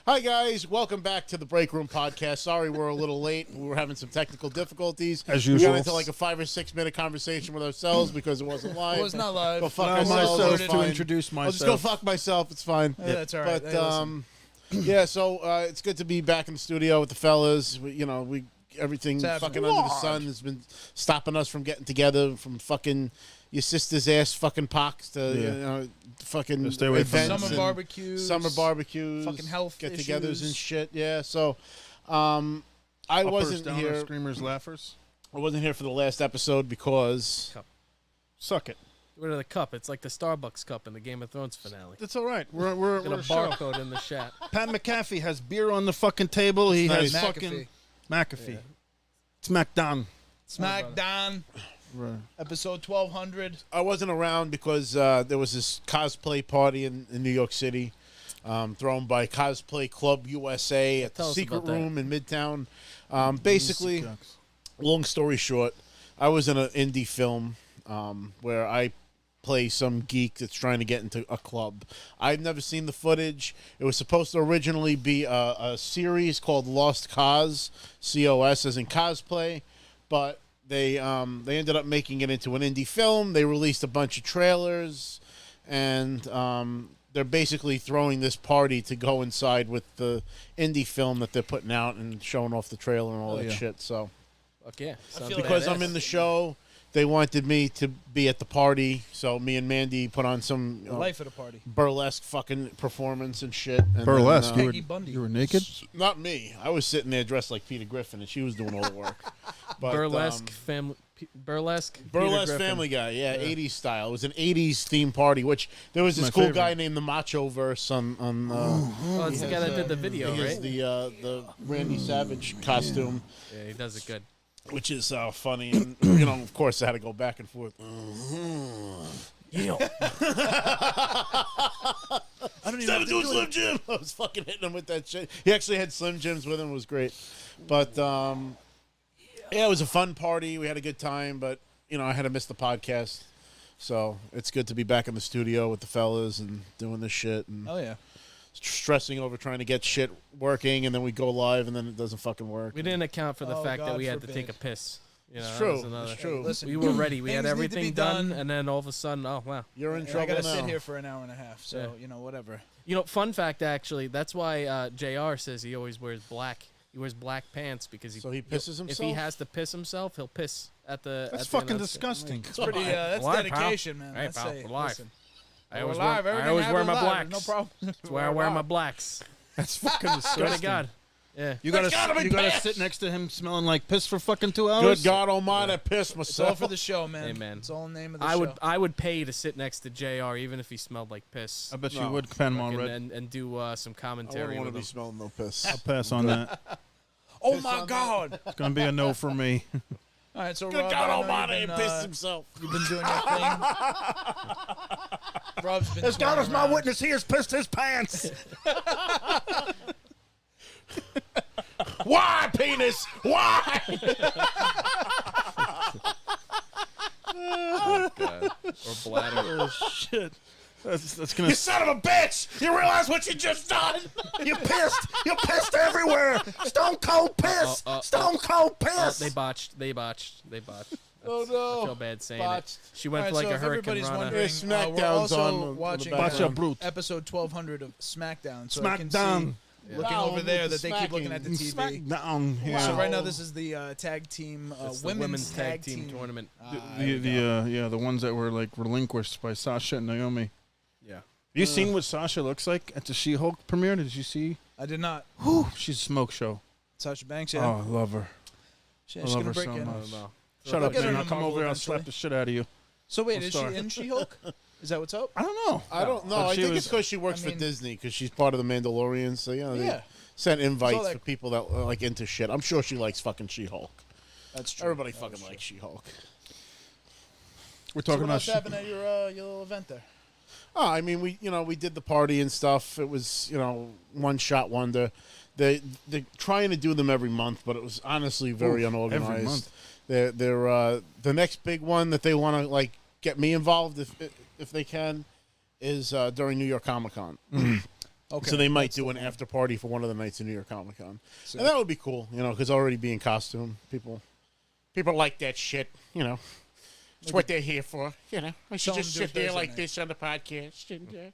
Hi, guys. Welcome back to the Break Room Podcast. Sorry we're a little late. We were having some technical difficulties. As We usual. got into like a 5 or 6 minute conversation with ourselves because it wasn't live. It was not live. Go fuck Allow ourselves. myself It's to fine. introduce I'll just myself. go fuck myself. It's fine. Yeah, that's all right. But, Hey, listen. yeah, so it's good to be back in the studio with the fellas. Everything It's happening. fucking under the sun has been stopping us from getting together, from fucking your sister's ass fucking pox to fucking Just stay away from events Summer and barbecues. summer barbecues, Fucking health get-togethers issues. and shit. Yeah, so I Uppers, wasn't downers, here. Screamers, laughers. I wasn't here for the last episode because Suck it. Get rid of the cup. It's like the Starbucks cup in the Game of Thrones finale. That's all right. We're Got a a show. barcode in the chat. Pat McAfee has beer on the fucking table. He has nice. fucking McAfee. Smackdown. Smackdown. Right. Episode 1200. I wasn't around because there was this cosplay party in New York City, thrown by Cosplay Club USA at the Tell us Secret about that. Room in Midtown. Basically, long story short, I was in an indie film where I play some geek that's trying to get into a club. I've never seen the footage. It was supposed to originally be a series called Lost Cause, C-O-S as in cosplay, but they ended up making it into an indie film. They released a bunch of trailers, and they're basically throwing this party to go inside with the indie film that they're putting out and showing off the trailer and all that shit. So Fuck yeah. Sounds because badass. I'm in the show, they wanted me to be at the party, so me and Mandy put on some The life of the party. burlesque fucking performance and shit. And Burlesque. then, Peggy Bundy. You were naked? not me. I was sitting there dressed like Peter Griffin, and she was doing all the work. But, Burlesque family. Burlesque. Burlesque Peter Griffin. Family Guy, yeah, 80s style. It was an 80s theme party, which there was this My cool favorite. guy named the Macho Verse on Oh, it's the guy that did the video, he has right? the Randy Savage costume, Yeah, he does it good. which is funny, and of course I had to go back and forth. Yeah. I don't even Stop have to doing do Slim it. Jim. I was fucking hitting him with that shit. He actually had Slim Jims with him. It was great. But, yeah, it was a fun party. We had a good time, but, I had to miss the podcast. So it's good to be back in the studio with the fellas and doing this shit and Oh, yeah. stressing over trying to get shit working, and then we go live, and then it doesn't fucking work. We didn't account for the Oh, fact that God we had to forbid. take a piss. It's that true. was another- It's true. Listen, We were ready. We had things need to be everything done, done. and then all of a sudden, oh, wow. You're in And I trouble gotta now. sit here for an hour and a half, so, whatever. Fun fact, actually, that's why JR says he always wears black. He wears black pants because So he pisses If he himself? has to piss himself, he'll piss at the. That's at the fucking announce- disgusting. It's pretty, that's Live, pal. dedication, man. Hey, That's pal, a- we're live. listen, I we're always live. wear, I Everything always wear my happens live. blacks. No problem. That's why I wear my blacks. That's fucking disgusting. Swear to God. Yeah. You gotta, gotta be you gotta bad. sit next to him smelling like piss for fucking 2 hours? Good God Almighty, I pissed It's all myself. for the show, man. Hey, man. It's all in the name of the I show. would pay to sit next to JR even if he smelled like piss. I bet you No. would, Panama Fucking- Red. and do some I commentary don't want with to be him. smelling no piss. I'll pass on that. Oh, Piss my on God. It's gonna be a no for me. All right, so Good Rob, God I know Almighty, he you've been, pissed himself. You've been doing your thing. Rob's been As God touring is my around. witness, he has pissed his pants. Why, penis? Why? Or bladder. Oh shit. That's gonna. You son of a bitch! You realize what you just done? You pissed. You pissed everywhere. Stone cold piss. Stone cold Oh, piss. they botched. That's, Oh, no. I feel bad saying Botched. it. She went All for right, like so a if hurricane everybody's rana. wondering, Yeah, we're SmackDown's also on the watching Bacha Brute. episode 1200 of SmackDown. So I can Smackdown. see, looking Wow, over there, with that the they keep looking at the TV. Smackdown. Yeah. So right now, this is the tag team, It's the women's tag team tournament. The ones that were like relinquished by Sasha and Naomi. Yeah. Have you seen what Sasha looks like at the She-Hulk premiere? Did you see? I did not. Whew, she's a smoke show. Sasha Banks, Oh, yeah. I love her. She's I love gonna her break so in. much. I don't know. Shut I'll up, get her man. in I'll come Marvel over here. I'll eventually. slap the shit out of you. So wait, I'll is start. she in She-Hulk? Is that what's up? I don't know. I don't know. But I she think was- it's because she works I for mean- Disney, because she's part of the Mandalorians. So, they Yeah. sent invites that- for people that are like into shit. I'm sure she likes fucking She-Hulk. That's true. Everybody That fucking is likes She-Hulk. We're So talking what about. else happened at your little event there? Oh, I mean, we did the party and stuff. It was, one shot wonder. They're trying to do them every month, but it was honestly very unorganized. every month. They're the next big one that they want to like get me involved if they can is during New York Comic Con. Okay. So they might That's do the an one. after party for one of the nights of New York Comic Con, So- and that would be cool, because already be in costume, people like that shit, It's what they're here for, I should Tell 'em just to do it sit there Thursday like night. this on the podcast, and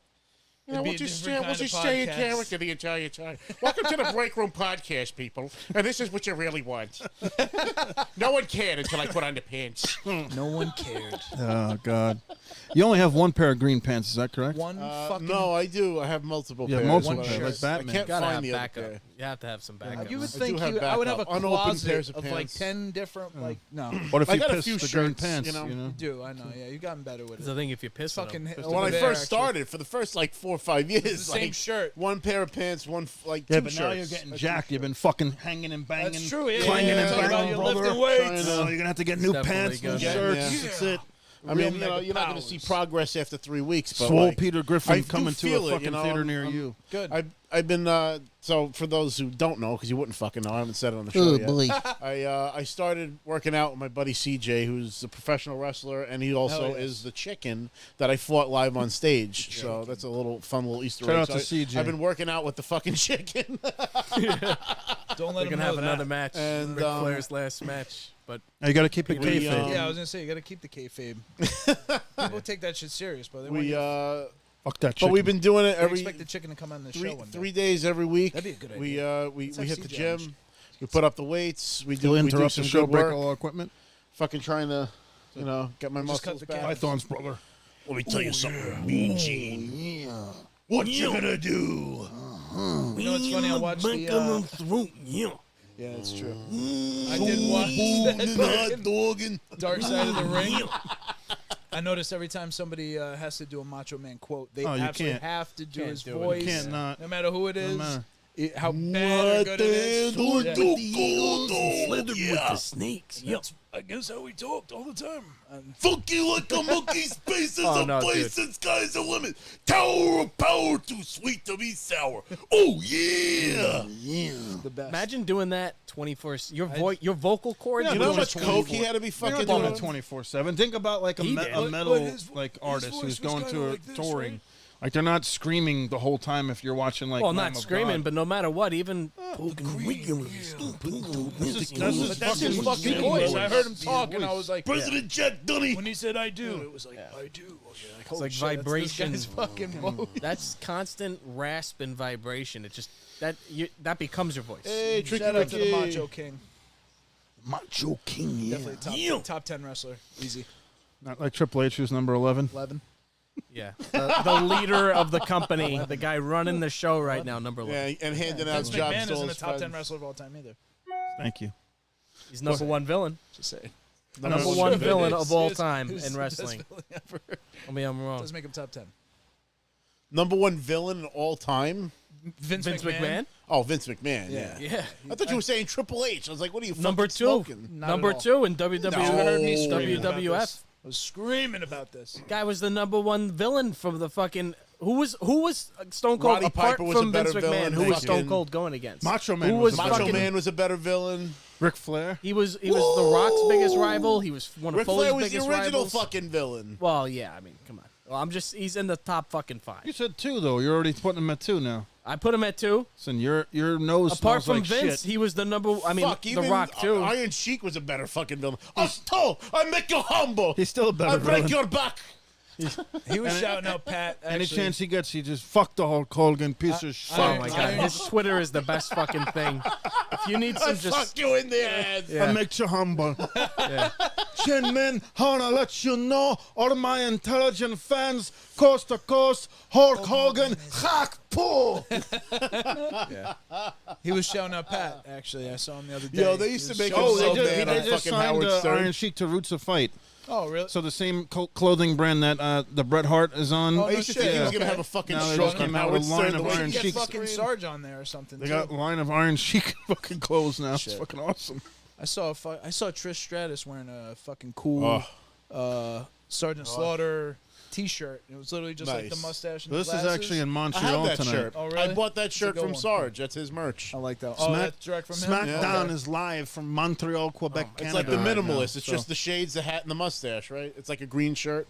It'd be a different kind of stay in podcast. character the entire time. Welcome to the Break Room Podcast, people, and this is what you really want. No one cared until I put on the pants. No one cared. Oh God. You only have one pair of green pants, is that correct? One fucking. No, I do. I have multiple Yeah, pairs. multiple but pairs, I- like Batman. I can't Gotta find have the other backup. pair. You have to have some backup. You would I do think have I would have a backup. Unopened pairs closet of of like pants. 10 different, like, no. What if I you got a pissed few the green shirts, pants? you know. You do, I know, yeah. You've gotten better with That's the it. thing. If you piss on Fucking them. hit When I over first there, started, for the first like 4 or 5 years, the same like, shirt. one pair of pants, one like Yeah, two but shirts. now you're getting jacked. You've been fucking hanging and banging. That's true, yeah. Clanging Yeah, and talking banging, about you brother. lifting weights. So you're gonna have to get new Definitely pants, new good. shirts. Yeah. That's it. I mean, Real mega you're not going to see powers. progress after 3 weeks. But Swole like, Peter I Griffin do coming to feel a it, fucking you know, theater near I'm- you. Good. I've been so for those who don't know, because you wouldn't fucking know, I haven't said it on the show yet. I started working out with my buddy CJ, who's a professional wrestler, and he also Hell yes. is the chicken that I fought live on stage. So that's a fun little Easter Shout egg. out So to CJ. I've been working out with the fucking chicken. Don't let We're them gonna know have that. another match. And, Ric Flair's last match, but You got to keep it We, kayfabe. Yeah, I was gonna say you gotta keep the kayfabe. People take that shit serious, but they want we you. Fuck that but chicken. we've been doing it They every expect the chicken to come on the show one day. 3 days every week. That'd be a good We idea. we Let's have hit the CJ gym. on. We put up the weights. We You'll do interrupt some the show, good break work. all our equipment. Fucking trying to, get my Just cut muscles the back. cat. Python's brother. Let me tell you something, Mean Gene. What you gonna do? You know what's funny? I watched the. Yeah, that's true. I did watch that fucking dogging. Dark Side of the Ring. I noticed every time somebody has to do a Macho Man quote, they Oh, you absolutely can't. have to do Can't his do it. voice. You can't not. No matter who it is, matter. how bad or good it is. What Yeah. the eagles and slithered with the snakes. Yep. That's, I guess, how we talked all the time. Fuck you like a monkey. Space is Oh, a no, place dude. and sky's the limit. Tower of power, too sweet to be sour. Oh yeah. The best. Imagine doing that 24. Your vocal cords. Yeah, You would know how but much it's coke he 24. had to be You're fucking not doing doing? it 24/7. Think about like a He did. metal his artist voice who's was going kinda to like this, touring. right? Like they're not screaming the whole time if you're watching like. well, Lamb not of screaming, God. but no matter what, even But that's his fucking Singing voice. voice. I heard him talk, and I was like, President Jack Dunny. when he said "I do," it was like "I do." Okay, like, holy like shit, that's vibration. This guy's fucking voice. that's constant rasp and vibration. It just that becomes your voice. Hey, Tricky Shout out to the Ricky. Macho King. Macho King. Yeah. Definitely top 10 wrestler. Easy. Not like Triple H, who's number 11. 11. Yeah, the leader of the company, the guy running the show right now, number 11. Yeah, and handing out Vince jobs McMahon to all isn't a his top 10 friends. wrestler of all time either. Thank you. He's number one villain. Just saying. Number Sure one it villain is. of all Who's- time who's in the best wrestling. villain ever? I mean, I'm wrong. Does make him top 10. Number one villain in all time? Vince Vince McMahon? Oh, Vince McMahon. Yeah. Yeah. Yeah. I thought you were saying Triple H. I was like, what are you Number fucking two. smoking? Not Number at all. two in WWE. No. You heard me screaming about WWF. this. I was screaming about this. Guy was the number one villain from the fucking. Who was Stone Cold Roddy apart Piper was a from Vince better McMahon? villain Who than was Stone fucking- Cold going against? Macho Man Who was was a Macho fucking- Man was a better villain. Ric Flair. He was The Rock's biggest rival. He was one of Ric Foley's Flair was the biggest original rivals. fucking villain. Well, yeah. I mean, come on. Well, he's in the top fucking 5. You said 2 though. You're already putting him at 2 now. I put him at 2. Listen, your nose Apart smells from like Vince, shit. he was the number. I mean, Fuck, The even Rock too. Iron Sheik was a better fucking villain. I'm tall. I make you humble. He's still a better I break villain. your back. He was shouting out Pat. Any actually. chance he gets, he just fuck the Hulk Hogan piece of shit. Oh my god, Iron- his Twitter is the best fucking thing. If you need I some, just fuck you in the ass. Yeah. I make you humble. yeah. Chin men, wanna let you know, all my intelligent fans, coast to coast, Hulk Hogan, hack pull. He was shouting out Pat, actually. I saw him the other day. Yo, they used to make him Oh, so they bad on just fucking signed Howard Stern. Iron Sheik to Roots of Fight. Oh, really? So the same clothing brand that the Bret Hart is on. Oh, I used to shit, think he was okay. gonna have a fucking Now they stroke just on came out Howard with a line Stern. The of way Iron he Get gets Sheik. fucking screamed. Sarge on there or something. They too. got a line of Iron Sheik fucking clothes now. Shit. It's fucking awesome. I saw Trish Stratus wearing a fucking cool Sergeant Slaughter T-shirt. It was literally just like the Nice. mustache and This the is glasses. actually in I Montreal have that tonight. shirt. Oh, really? I bought that It's a shirt good from one. Sarge. That's his merch. I like that. Oh, Smack- that's direct from him? SmackDown Okay. is live from Montreal, Quebec, It's Canada. like the right minimalist. now, It's so- just the shades, the hat, and the mustache, right? It's like a green shirt.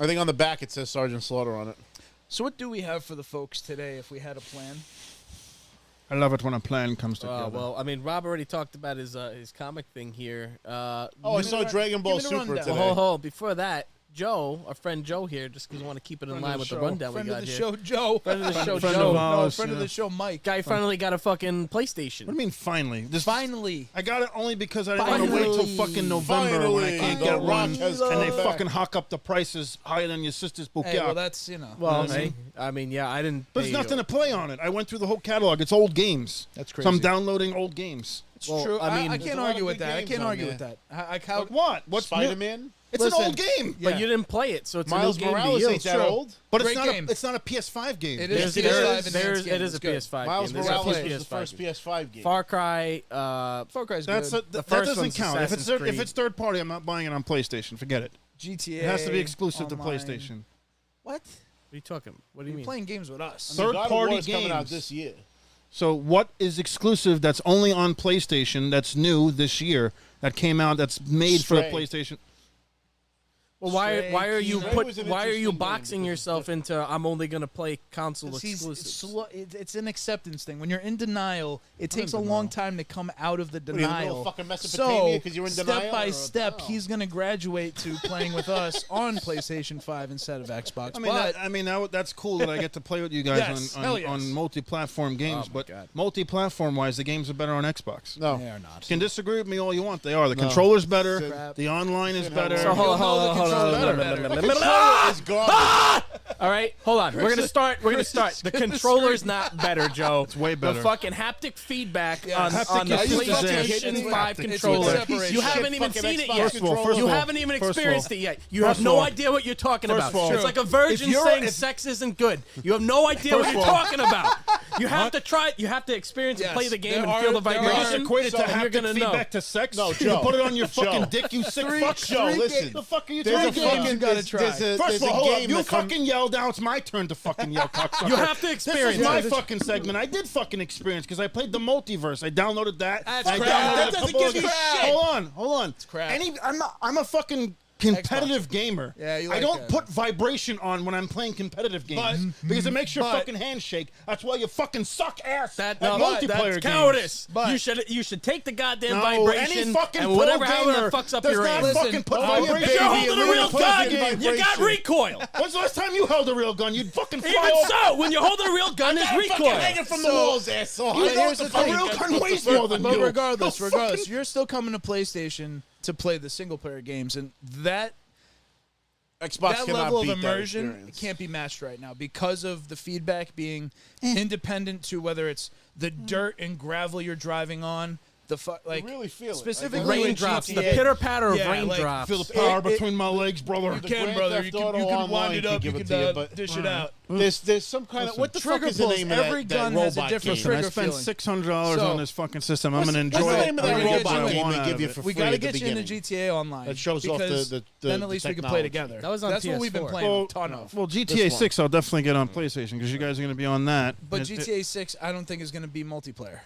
I think on the back it says Sergeant Slaughter on it. So what do we have for the folks today if we had a plan? I love it when a plan comes together. Well, I mean, Rob already talked about his comic thing here. I saw Dragon Ball give me the Super rundown. today. Hold. Before that, Joe, our friend Joe here, just because we want to keep it in line with the rundown we Friend got of the here. show, Joe. Friend of the show, Friend Joe. of No, ours, friend of yeah. the show, Mike. Guy finally got a fucking PlayStation. What do you mean finally? Finally. I got it only because I didn't want to wait till fucking November when I can't the get one, Rock has and they come back. fucking hawk up the prices higher than your sister's bouquet. Hey, well, that's, Well, know what I hey, mean? I mean, yeah, I didn't. But there's pay nothing you. to play on it. I went through the whole catalog. It's old games. That's crazy. So I'm downloading old games. It's Well, true. I mean, I there's can't a lot argue of with good that. I games can't on argue there. with that. How, But what? What's new? Spider-Man. It's Listen, an old game. But Yeah. you didn't play it, so it's Miles a new game Morales to you. ain't that True. old. But Great it's game. not a PS5 game. It Yes, is it PS5 is. enhanced game. It is It's a good. PS5 Miles game. There's Morales a was the PS5 first game. PS5 game. Far Cry. Far Cry's That's good. that first doesn't one's count. If Assassin's Creed. it's third party, I'm not buying it on PlayStation. Forget it. GTA. It has to be exclusive to online. PlayStation. What? What are you talking? What do you You're mean? playing games with us. Third God of party War is coming out games. this year. So what is exclusive that's only on PlayStation that's new this year that came out that's made for the Stray. PlayStation? Well, why are you Stray was an why are you interesting game boxing because yourself into I'm only gonna play console 'Cause he's exclusives? slow. It's an acceptance thing. When you're in denial, it takes a long time to come out of the What are you, in the middle denial. of fucking Mesopotamia So, 'cause you're in step denial, by or- step, Oh. he's going to graduate to playing with us on PlayStation 5 instead of Xbox. That's cool that I get to play with you guys Yes, hell on, yes. on multi-platform games, my but God. multi-platform wise, the games are better on Xbox. No. they are not. You can disagree with me all you want. They are. The controller's better. Crap. The online is So better. So hold on. The controller is garbage. All right, hold on. We're gonna start. The controller's not better, Joe. It's way better. The fucking haptic feedback on Haptic the is just PlayStation disaster. 5 Haptic is controller. separation. You haven't even Fucking seen it Xbox yet. controller. You haven't even experienced it yet. You have First of no all- idea what you're talking First about. of all- It's like a virgin If you're- saying if- sex isn't good. You have no idea what First you're of all- talking about. You have to try. You have to experience and Yes, play the game there and are- feel the there are- vibration. Equated to and you're haptic gonna know. feedback to sex? No, You Joe. put it on your fucking Joe. dick, you sick Three- fuck. Joe, three listen. The fuck are you There's a talking about? fucking you gotta there's- try. there's a- First there's of all, a hold up. game You that come- fucking yell. Now it's my turn to fucking yell, cocksucker. You have to This experience is my it. fucking segment. I did fucking experience because I played the multiverse. I downloaded that. That's I crap. downloaded That a doesn't couple give of- you shit. Hold on. It's crap. I'm a fucking competitive gamer. Yeah, you I like don't that. put vibration on when I'm playing competitive games because it makes your but- fucking hand shake. That's why you fucking suck ass That, at no, multiplayer that's games. cowardice. But- you should take the goddamn No, vibration any fucking and whatever pro however gamer that fucks up does your not aim. fucking put oh, vibration. If you're in holding a the real gun, game. you got recoil. When's the last time you held a real gun? You'd fucking fly Even off. so, when you're holding a real gun, there's recoil. Hanging from the walls, asshole. You know here's the the thing. real gun weighs more than But you. regardless, No fucking- you're still coming to PlayStation to play the single player games, and that Xbox that cannot level of beat that immersion experience. can't be matched right now because of the feedback being independent to whether it's the dirt and gravel you're driving on, like really feel it. specifically Like, in Raindrops, the GTA. pitter patter of Yeah, like, raindrops. Feel the power It- between my legs, brother. You The can, Grand brother. Theft You can Auto wind Online it can up. give You it can to you, but dish it out. There's some kind of what the fuck Trigger is the pulls, name of every that gun robot has a different game? Listen, I trigger spent feeling. $600 So- on this fucking system. I'm gonna What's enjoy the it. name of I'm that gonna get robot what I game want they out give of you it. for We free got to at the get you into beginning? GTA Online. That shows off because the then at least we can play technology. together. That was on That's what we've been PS4. playing Well, a ton of. Well, GTA This one. 6 I'll definitely get on PlayStation because you guys are gonna be on that. But And it- GTA 6, I don't think is going to be multiplayer.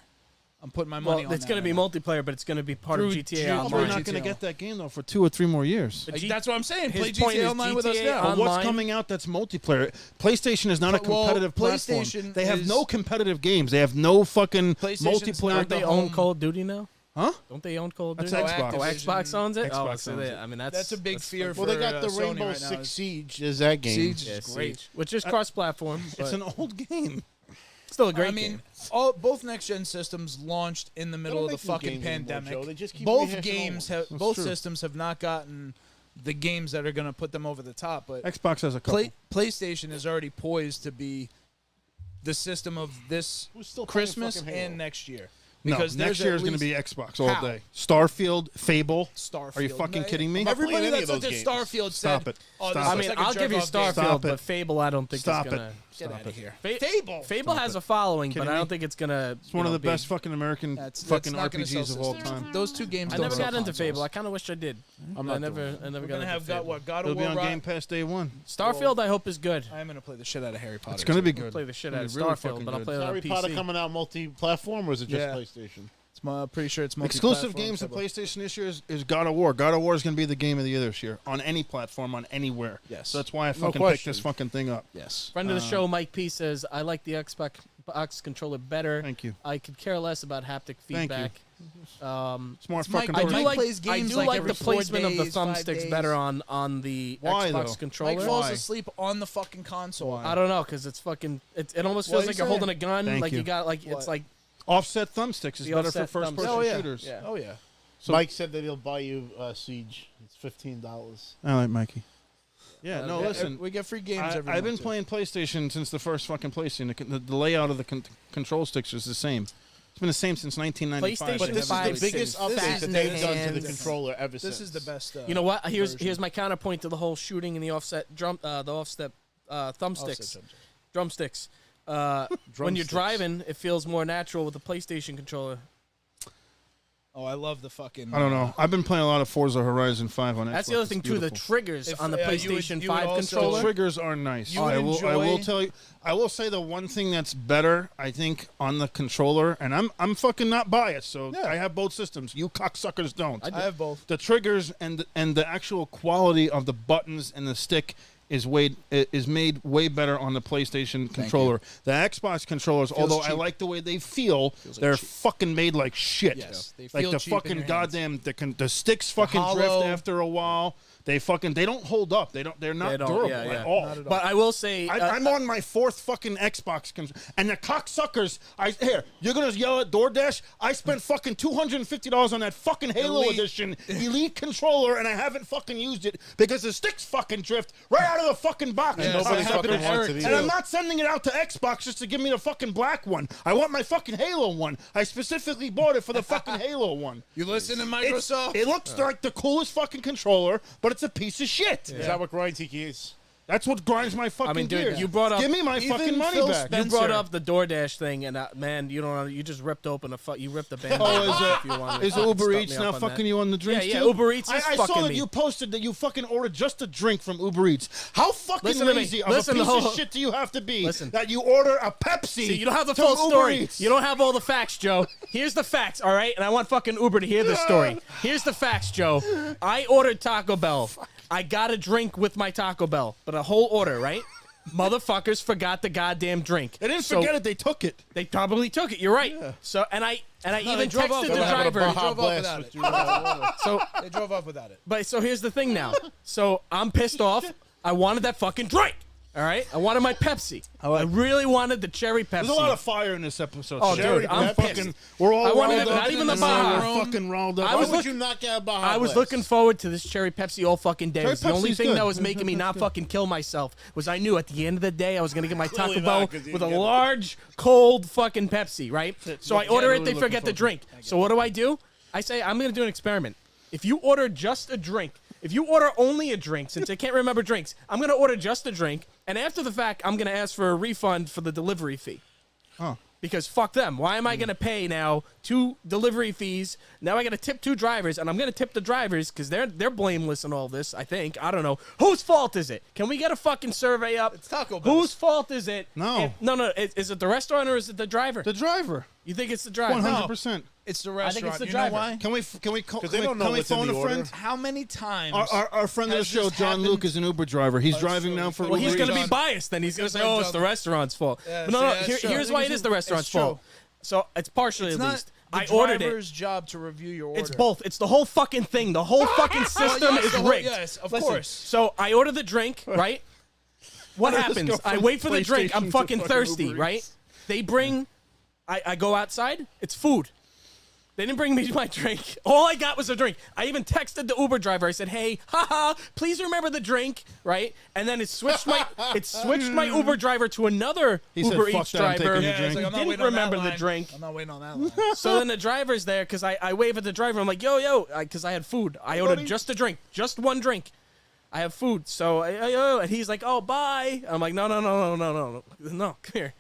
I'm putting my Well, money on it's that going to be right now. multiplayer, but it's going to be part of Through GTA June- We're Online. not gonna GTA. get that game though for 2 or 3 more years. But Like, G- that's what I'm saying. his Play point GTA is Online with us GTA now. But what's Online- coming out that's multiplayer? PlayStation is not a Well, competitive platform. PlayStation They have is- no competitive games. They have no fucking PlayStation's multiplayer. not Don't they the own home- Call of Duty now? Huh? Don't they own Call of That's Duty? Xbox. Oh, Xbox owns it? Xbox Oh, so owns they, it. I mean, That's a big fear Well, for they got the Sony Rainbow right now. Six Siege. Is that game? Siege Yeah, is great. Siege, which is cross-platform. It's but an old game. still a great I mean, game. both next-gen systems launched in the middle of the make new fucking games anymore, pandemic. Joe. They just keep Both rehashing games old have, That's both true. systems have not gotten the games that are going to put them over the top. But Xbox has a couple. PlayStation is already poised to be the system of this Who's still playing Christmas fucking Halo? and next year. No, Because next there's year at is going to be least- Xbox all How? day. Starfield, Fable. Starfield. Are you fucking No, kidding me? not Everybody playing any that's of looked at those Starfield games. Stop said, it. "Oh, Stop this it. I looks mean, like a I'll give you jerk-off game." Starfield, Stop it. but Fable, I don't think Stop is it. gonna. Get out of here. Fa- Fable. Fable Stop has it. a following, Kidding but I me? don't think it's gonna. It's one of the best fucking American That's fucking not gonna RPGs sell of all systems. time. Those two games I don't never sell got into consoles. Fable. I kind of wish I did. I'm I not never doing it. got We're into gonna have Fable. God It'll of be War on Game Rock. Pass day one. Starfield, I hope is good. I'm gonna play the shit out of Harry Potter. It's going to be too. good. Play the shit It's out of gonna be really Starfield, fucking but I'll good. play Is it on Harry PC. Potter coming out multi-platform or is it just Yeah. PlayStation? Pretty sure it's Exclusive multi-platform, games to so- PlayStation this year is God of War. God of War is going to be the game of the year this year on any platform, on anywhere. Yes. So that's why I fucking picked question. this fucking thing up. Yes. Friend of the show, Mike P says, "I like the Xbox controller better. Thank you. I could care less about haptic Thank you. feedback. Smart Mike- fucking I do person. like- like plays I games do like like every the 4 placement of the days, 5 thumbsticks days. better on the Why, Xbox though? controller. Mike falls Why? asleep on the fucking console. Why? I don't know, because it's fucking. It almost What feels are like you you're holding a saying? gun. Thank like you. you got like What? it's like Offset thumbsticks is The better for offset first-person thumbsticks. Oh yeah. shooters. Yeah. Oh yeah. So- Mike said that he'll buy you Siege. It's $15. I like Mikey. Yeah, no, listen. We get free games every I've been month, too. playing PlayStation since the first fucking PlayStation. The layout of the control sticks is the same. It's been the same since 1995. PlayStation But this is Five, the biggest six, update that they've done to the fascinating. controller ever since. This is the best. you know what? version. Here's my counterpoint to the whole shooting and the offset thumbsticks, drumsticks. When you're Drumsticks. driving, it feels more natural with the PlayStation controller. Oh, I love the fucking. I don't know. I've been playing a lot of Forza Horizon 5 on Xbox. That's the other It's thing too. The beautiful. triggers If- on the you would- PlayStation you would 5 also- The controller. triggers are nice. You would I will enjoy- tell you. I will say the one thing that's better, I think, on the controller, and I'm fucking not biased, so Yeah. I have both systems. You cocksuckers don't. I have both. The triggers and the actual quality of the buttons and the stick is made way better on the PlayStation controller. The Xbox controllers, although I cheap. like the way they feel, like they're cheap. fucking made like shit. Yes, they like feel the cheap in fucking your hands. goddamn the sticks fucking drift hollow- after a while. They don't hold up. They're not They don't, durable yeah, yeah. at all. Not at all. But I will say, I'm on my 4th fucking Xbox, and the cocksuckers. You're gonna yell at DoorDash? I spent fucking $250 on that fucking Halo Elite. Edition Elite controller, and I haven't fucking used it because the sticks fucking drift right out of the fucking box. Yeah, nobody so fucking happened to wants Eric, it too. And I'm not sending it out to Xbox just to give me the fucking black one. I want my fucking Halo one. I specifically bought it for the fucking Halo one. You listen to It's- Microsoft. It looks like the coolest fucking controller, but it's a piece of shit. Is that what grinds gears? That's what grinds my fucking dude, gears. you brought up- Give me my Even fucking money Phil back. Spencer- you brought up the DoorDash thing, and man, you just ripped open you ripped the band. Is Uber Eats now fucking you on the drinks Yeah, too? Uber Eats is I saw fucking that me. you posted that you fucking ordered just a drink from Uber Eats. How fucking Listen to me. lazy of Listen, a piece hold of on. shit do you have to be Listen. that you order a Pepsi? See, you don't have the to full Uber story. Eats? You don't have all the facts, Joe. Here's the facts, all right? And I want fucking Uber to hear this story. Here's the facts, Joe. I ordered Taco Bell. I got a drink with my Taco Bell, but a whole order, right? Motherfuckers forgot the goddamn drink. They didn't So forget it. They took it. They probably took it. You're right. So and I even drove off texted with the it. driver. They Baja drove off Blast without with it. your, So They drove off without it. But so here's the thing now. So I'm pissed off. I wanted that fucking drink. All right? I wanted my Pepsi. I really wanted the cherry Pepsi. There's a lot of fire in this episode. Oh, Cherry dude, I'm Pepsi. pissed. We're all I wanted riled it- up not even the and now Baja. we're fucking riled up. I Why was would look- you not get a Baja I was Blast? looking forward to this cherry Pepsi all fucking day. It Cherry was the only Pepsi's thing good. that was making me not fucking kill myself was I knew at the end of the day I was gonna get my Clearly Taco Bell not, 'cause you with a didn't get it. large cold fucking Pepsi, right? So I order it, they looking forget the drink. So what do? I say I'm gonna do an experiment. If you order just a drink, if you order only a drink, since I can't remember drinks, I'm gonna order just a drink, and after the fact, I'm gonna ask for a refund for the delivery fee. Huh. Because fuck them. Why am I going to pay now 2 delivery fees? Now I got to tip 2 drivers, and I'm going to tip the drivers because they're blameless in all this, I think. I don't know. Whose fault is it? Can we get a fucking survey up? It's Taco Bell. Whose fault is it? No. No. Is it the restaurant or is it the driver? The driver. You think it's the driver? 100%. It's the I restaurant. think it's the you driver. know why? Can we they don't know what's in phone the a friend? order. How many times? Our friend of the Has show, this John happened? Luke, is an Uber driver. He's driving true. now for Well, Well, Uber he's going to be Eats. biased then. He's going to say, oh, it's the restaurant's fault. Yeah, But no, see, no. that's true. Here's why it is the restaurant's It's true. fault. So it's partially It's at not least. the I ordered it. driver's job to review your order. It's both. It's the whole fucking thing. The whole fucking system yes, is the whole- rigged. yes, of Listen, course. So I order the drink, right? What Let's happens? go I from wait for the drink. PlayStation I'm to fucking fucking thirsty, Uber Eats. right? They bring. I go outside. It's food. They didn't bring me my drink. All I got was a drink. I even texted the Uber driver. I said, "Hey, haha, please remember the drink, right?" And then it switched my Uber driver to another He said, Uber "Fuck Eats that, I'm driver. taking Yeah, your it's drink." like, I'm not Didn't waiting on that remember the line. drink. I'm not waiting on that line. So then the driver's there because I wave at the driver. I'm like, yo, because I had food. I ordered just a drink, just one drink. I have food. So and he's like, oh, bye. I'm like, no, come here.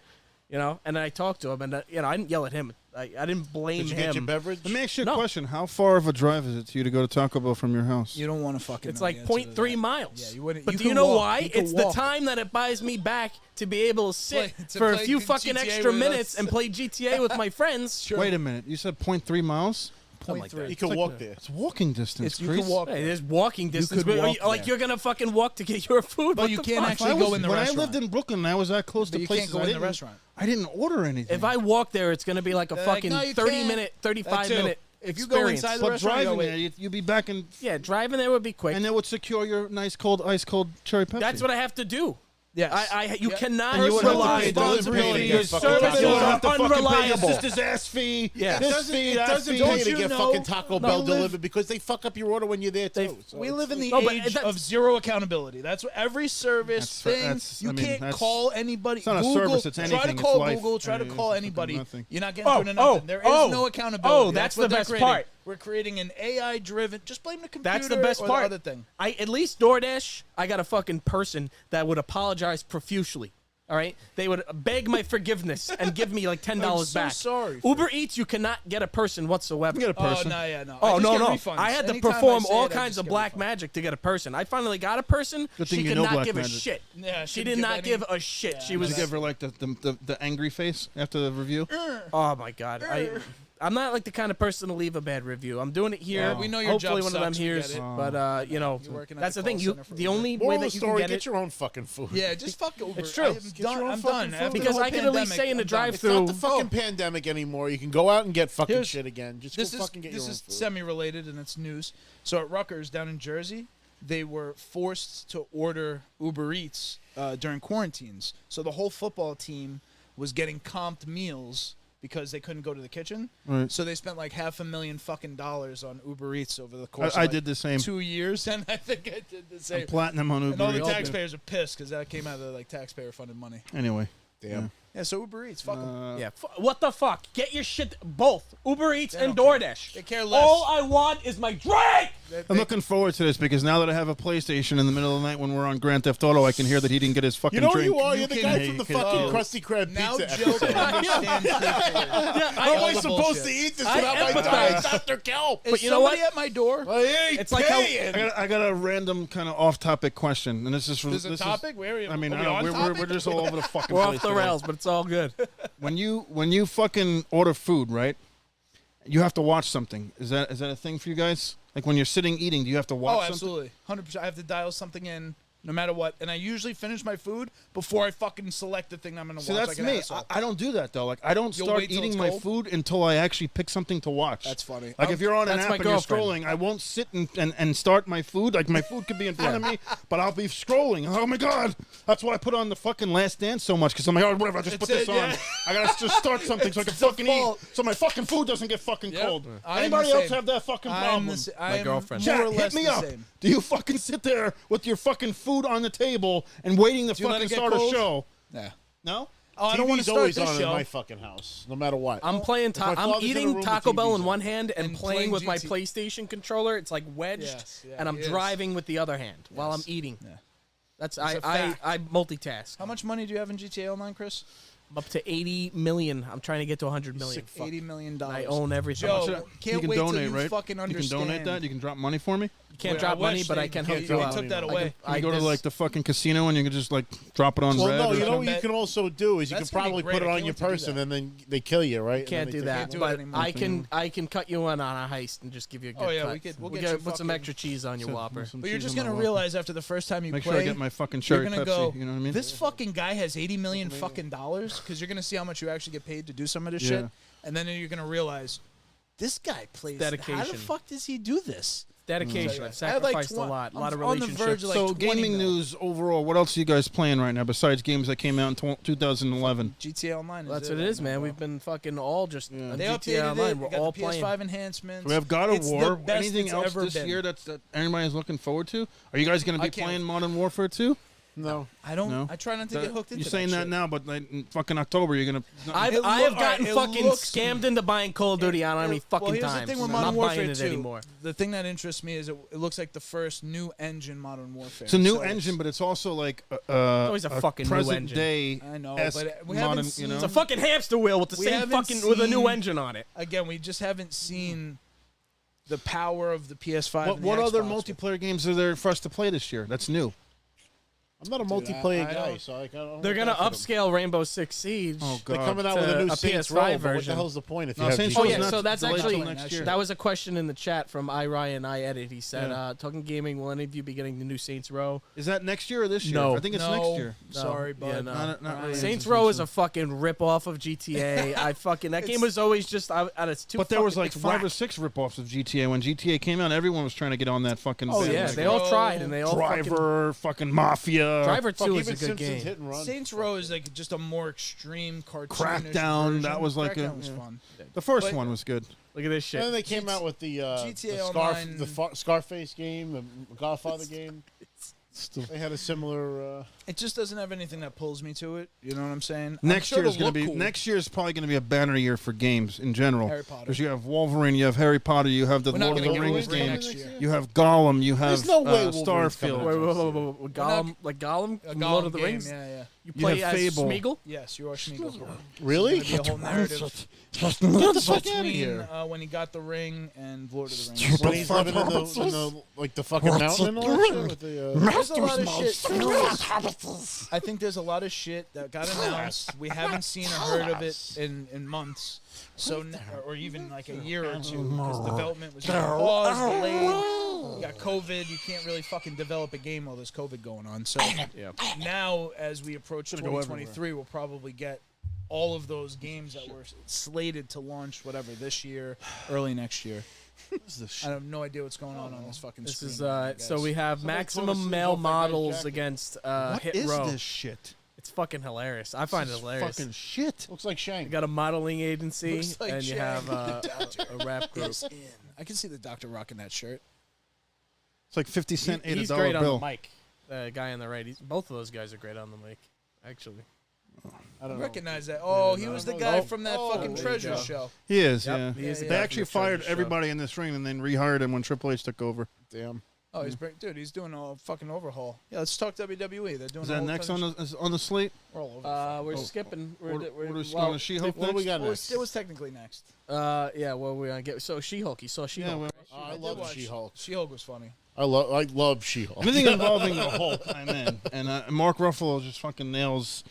And then I talked to him, and I didn't yell at him. I didn't blame Did you get your him. beverage? Let me ask you a No. question. How far of a drive is it to you to go to Taco Bell from your house? You don't want to fucking. It's know like the answer to 0.3 that. miles. Yeah, you wouldn't. But you do you could know walk. why? You could It's the walk. time that it buys me back to be able to sit to for a play few fucking GTA extra with minutes us. and play GTA with my friends. Sure. Wait a minute. You said 0.3 miles? Something like that. You can walk there. It's walking distance, You Chris. could walk. Hey, there's walking distance. could but walk like there. you're gonna fucking walk to get your food. But What you the can't fuck? actually I go was- in the when restaurant. I lived in Brooklyn, I was that close But to you places can't go I in the didn't. restaurant. I didn't order anything. If I walk there, it's gonna be like a They're like, fucking "No, you 30 can't." minute, 35 That too. minute. If you go experience. inside the but restaurant, you driving go, there, you'd be back in, Yeah, driving there would be quick. and it would secure your nice cold, ice cold cherry Pepsi. That's what I have to do. Yes. You Yep. cannot And you would have to rely pay on delivery delivery. fees. Your fucking services Taco Bell. are have to fucking pay your unreliable. sister's ass fee. Yeah. It This doesn't, fee, it that doesn't fee. pay Don't to you get know- fucking Taco Bell delivered because they fuck up your order when you're there too. So We live in the No, but age that's- of zero accountability. That's what every service That's- thing. I You mean, can't that's- call anybody. it's not a Google, service, it's try anything, to call it's life. Google. Try to Yeah, call it's anybody. nothing. You're not getting through to nothing. There is no accountability. Oh, that's what the they're best creating. part. We're creating an AI-driven. Just blame the computer. That's the best or part. The other thing. At least DoorDash, I got a fucking person that would apologize profusely. All right, they would beg my forgiveness and give me like $10 so back. sorry for Uber Eats, you cannot get a person whatsoever. You get a person. Oh no, yeah, no. Oh, I just no, get no. refunds. I had to Anytime perform I say all it, I kinds just of get black refunds. magic to get a person. I finally got a person. Good She thing you could know not black give a magic. shit. Yeah, She couldn't did not any- give a shit. Yeah, She Did was. you give her like the angry face after the review? Oh my god. I'm not like the kind of person to leave a bad review. I'm doing it here. We know your Hopefully job one of them sucks, we hears. get it. But you know, You're working at that's the the thing. call You center for the Uber. only way moral that of the you story: can get get it. your own fucking food. Yeah, just fuck Uber. It's true. I'm done. I'm done. After the Because whole I could at least pandemic, say in the I'm done. It's not the drive-through. fucking pandemic anymore. You can go out and get fucking Here's- shit again. Just This go is fucking get your own this is food. semi-related and it's news. So at Rutgers down in Jersey, they were forced to order Uber Eats during quarantines. So the whole football team was getting comped meals because they couldn't go to the kitchen. Right. So they spent like $500,000 fucking on Uber Eats over the course. I of like did the same. 2 years, and I think I did the same. Platinum on And Uber all the Eats. taxpayers are pissed because that came out of the like taxpayer-funded money. Anyway. Damn. Yeah, so Uber Eats, fuck 'em. Yeah. What the fuck? Get your shit. Both Uber Eats They and don't care. DoorDash. They care less. All I want is my drink. I'm looking forward to this because now that I have a PlayStation in the middle of the night when we're on Grand Theft Auto, I can hear that he didn't get his fucking You know who drink. you are? You You're the can guy make from the it fucking go. Krusty Krab Now pizza Joe episode. can understand truthfully. How am I the supposed bullshit. to eat this I without my empathize. diet, Dr. Kelp? Is you know what? somebody at my door? I ain't It's like how- paying. I got a random kind of off-topic question, and this is There's a topic? Where are you? I mean, are I we don't, on we're topic? just all over the fucking We're place off the today. rails, but it's all good. When you fucking order food, right? You have to watch something. Is that a thing for you guys? Like when you're sitting eating, do you have to watch Oh, something? absolutely. 100%. I have to dial something in no matter what. And I usually finish my food before I fucking select the thing I'm going to See, watch. that's like an me. asshole. I don't do that though. Like I don't You'll start wait till eating it's my cold? food until I actually pick something to watch. That's funny. Like if you're on an That's app my and you're girlfriend. scrolling, I won't sit and start my food. Like my food could be in front of me, but I'll be scrolling. Oh my god! That's why I put on the fucking Last Dance so much because I'm like, oh whatever, I just put It's this it, on. yeah. I gotta just start something so I can fucking default. eat, so my fucking food doesn't get fucking Yep. cold. I am Anybody the else same. have that fucking I'm problem? the sa- I am girlfriend. more Chat, or less hit me the up. same. Do you fucking sit there with your fucking food on the table and waiting to Do you let fucking it get start cold? a show? Yeah. No? Oh, I don't want to TV's start always this on in show. my fucking house, no matter what. I'm playing. my I'm father's in a room eating with Taco Bell TVs in on. one hand and And playing playing with my GT. PlayStation controller. It's like wedged, Yes, yeah, and I'm he is. driving with the other hand while I'm Yes. eating. Yeah. That's a I fact. multitask. How much money do you have in GTA Online, Chris? I'm up to 80 million. I'm trying to get to 100 million. $80 million. I own everything. Joe, Should I- can't you can wait till donate, you right? fucking You can understand. donate that. You can drop money for me. You can't Well, drop I money, wish but they I can can't help do you it. out. They took that I away. You can go to this- like the fucking casino and you can just like drop it on Well, red. no, or you know something. what you can also do is you That's can gonna be probably great. put it I on can't your wait to do person that. and then they kill you, right? And Can't then do they that, Can't do it but anymore. I can cut you in on a heist and just give you a good Oh, yeah, cut. we could- we'll We'll get you put some fucking- extra cheese on your Whopper. Some But you're cheese just on gonna my realize after the first time you Make play, sure I get my fucking you're cherry gonna Pepsi. go. You know what I mean? This fucking guy has 80 million fucking dollars because you're gonna see how much you actually get paid to do some of this shit, Yeah. and then you're gonna realize this guy plays. How Dedication. the fuck does he do this? Dedication. I've I had like sacrificed a lot. A lot of I'm on the relationships. verge of like So 20 gaming mil. news overall, what else are you guys playing right now besides games that came out in 2011? GTA Online. Well, that's it what it right is, now, man. bro. We've been fucking all just Yeah. on They GTA updated Online. it. We're We got all the playing. PS5 enhancements. We have God of It's the War. best Anything it's else ever this been. year that anybody's looking forward to? Are you guys going to I be can't- playing Modern Warfare 2? No. I don't. No? I try not to get hooked into. You're saying that shit. now, but like, in fucking October, you're gonna. I It have loo- gotten it fucking looks- scammed into buying Call of Duty. I don't know how many fucking well, here's times. the thing with I'm Modern not Warfare buying it 2. anymore. The thing that interests me is it looks like the first new engine Modern Warfare. It's a new So engine, but it's also like always a fucking new present engine. day. I know, esque but we modern, haven't you seen. know? It's a fucking hamster wheel with the We same haven't fucking with a new seen- engine on it. Again, we just haven't seen the power of the PS5. What, and the what other Xbox. multiplayer games are there for us to play this year? That's new. I'm not a Dude, multiplayer I guy, don't- so like, I don't. They're look gonna out for them. upscale Rainbow Six Siege. Oh They're god. coming out with to a new a Saints PS5 Row, but what the version. hell's the point if No, you have Saints GTA? Row Oh is yeah, not so that's delayed actually till next year. that was a question in the chat from Ryan I edit. He said, Yeah. "Talking gaming, will any of you be getting the new Saints Row?" Is that next year or this year? No. I think it's No. next year. No. Sorry, Yeah, bud. no. Not really Saints into Row Saints is a fucking rip off of GTA. I fucking that game was always just it's too. But there was fucking- like it's 5 or whack. 6 ripoffs of GTA. When GTA came out, everyone was trying to get on that fucking. Oh yeah, bandwagon. they all tried and they all Driver, fucking Mafia, Driver Fuck, 2 is a even good Simpsons game. Hit and Run. Saints Row is like just a more extreme cartoonish Crackdown, version. that was like a- Crackdown was yeah. fun. The first But- one was good. Look at this shit. And then they came out with the GTA Online- Scarface game, the Godfather game. They had a similar. It just doesn't have anything that pulls me to it. You know what I'm saying? Next I'm sure year is it'll going to look be. cool. Next year is probably going to be a banner year for games in general. Harry Potter. Because you have Wolverine, you have Harry Potter, you have the We're not Lord of gonna the get Rings Wolverine game, next year. you have Gollum, you have There's no way Wolverine's Starfield. coming out. Wait, Gollum, like Gollum A from Lord of Gollum the game, Rings. Yeah. You You play have as Fable. Smeagol. Yes, you are Smeagol. Really? It's gonna be a whole narrative Get the fuck out of between here. When he got the ring and Lord of the Rings. When he's living in the like the fucking mountain and all that shit with the. There's a lot of shit. You know, I think there's a lot of shit that got announced. We haven't seen or heard of it in months. So, or even like a year or two, because development was either paused, delayed. You got COVID. You can't really fucking develop a game while there's COVID going on. So now, as we approach 2023, we'll probably get all of those games that were slated to launch, whatever, this year, early next year. I have no idea what's going on this fucking This screen. is right now, so guys. we have Somebody maximum close to male the fucking models jacket. against What Hit is Row. this shit? It's fucking hilarious. I find it hilarious. Fucking shit. Looks like You Shank. got a modeling agency Looks like and you Shaq. have a rap group. Is in. I can see the doctor rocking that shirt. It's like 50 cent ate He's a great dollar bill. on the mic. The guy on the right. Both of those guys are great on the mic, actually. I don't know. Recognize that. Oh, he was the guy from that fucking there you treasure go. show. He is, Yep, yeah. he is the Yeah, They guy actually from the fired Treasure Show. everybody in this ring and then rehired him when Triple H took over. Damn. Oh, dude, he's doing a fucking overhaul. Yeah, let's talk WWE. They're doing. Is a that whole next ton on of the slate? We're all over. We're skipping. We're, What we're, are we well, going to She-Hulk What do we next? got it, next? was technically next. yeah, well, we're gonna get. So She-Hulk. You saw She-Hulk. Yeah, well, I did love watch- She-Hulk. She-Hulk was funny. I love She-Hulk. anything involving the Hulk, I'm in. And Mark Ruffalo just fucking nails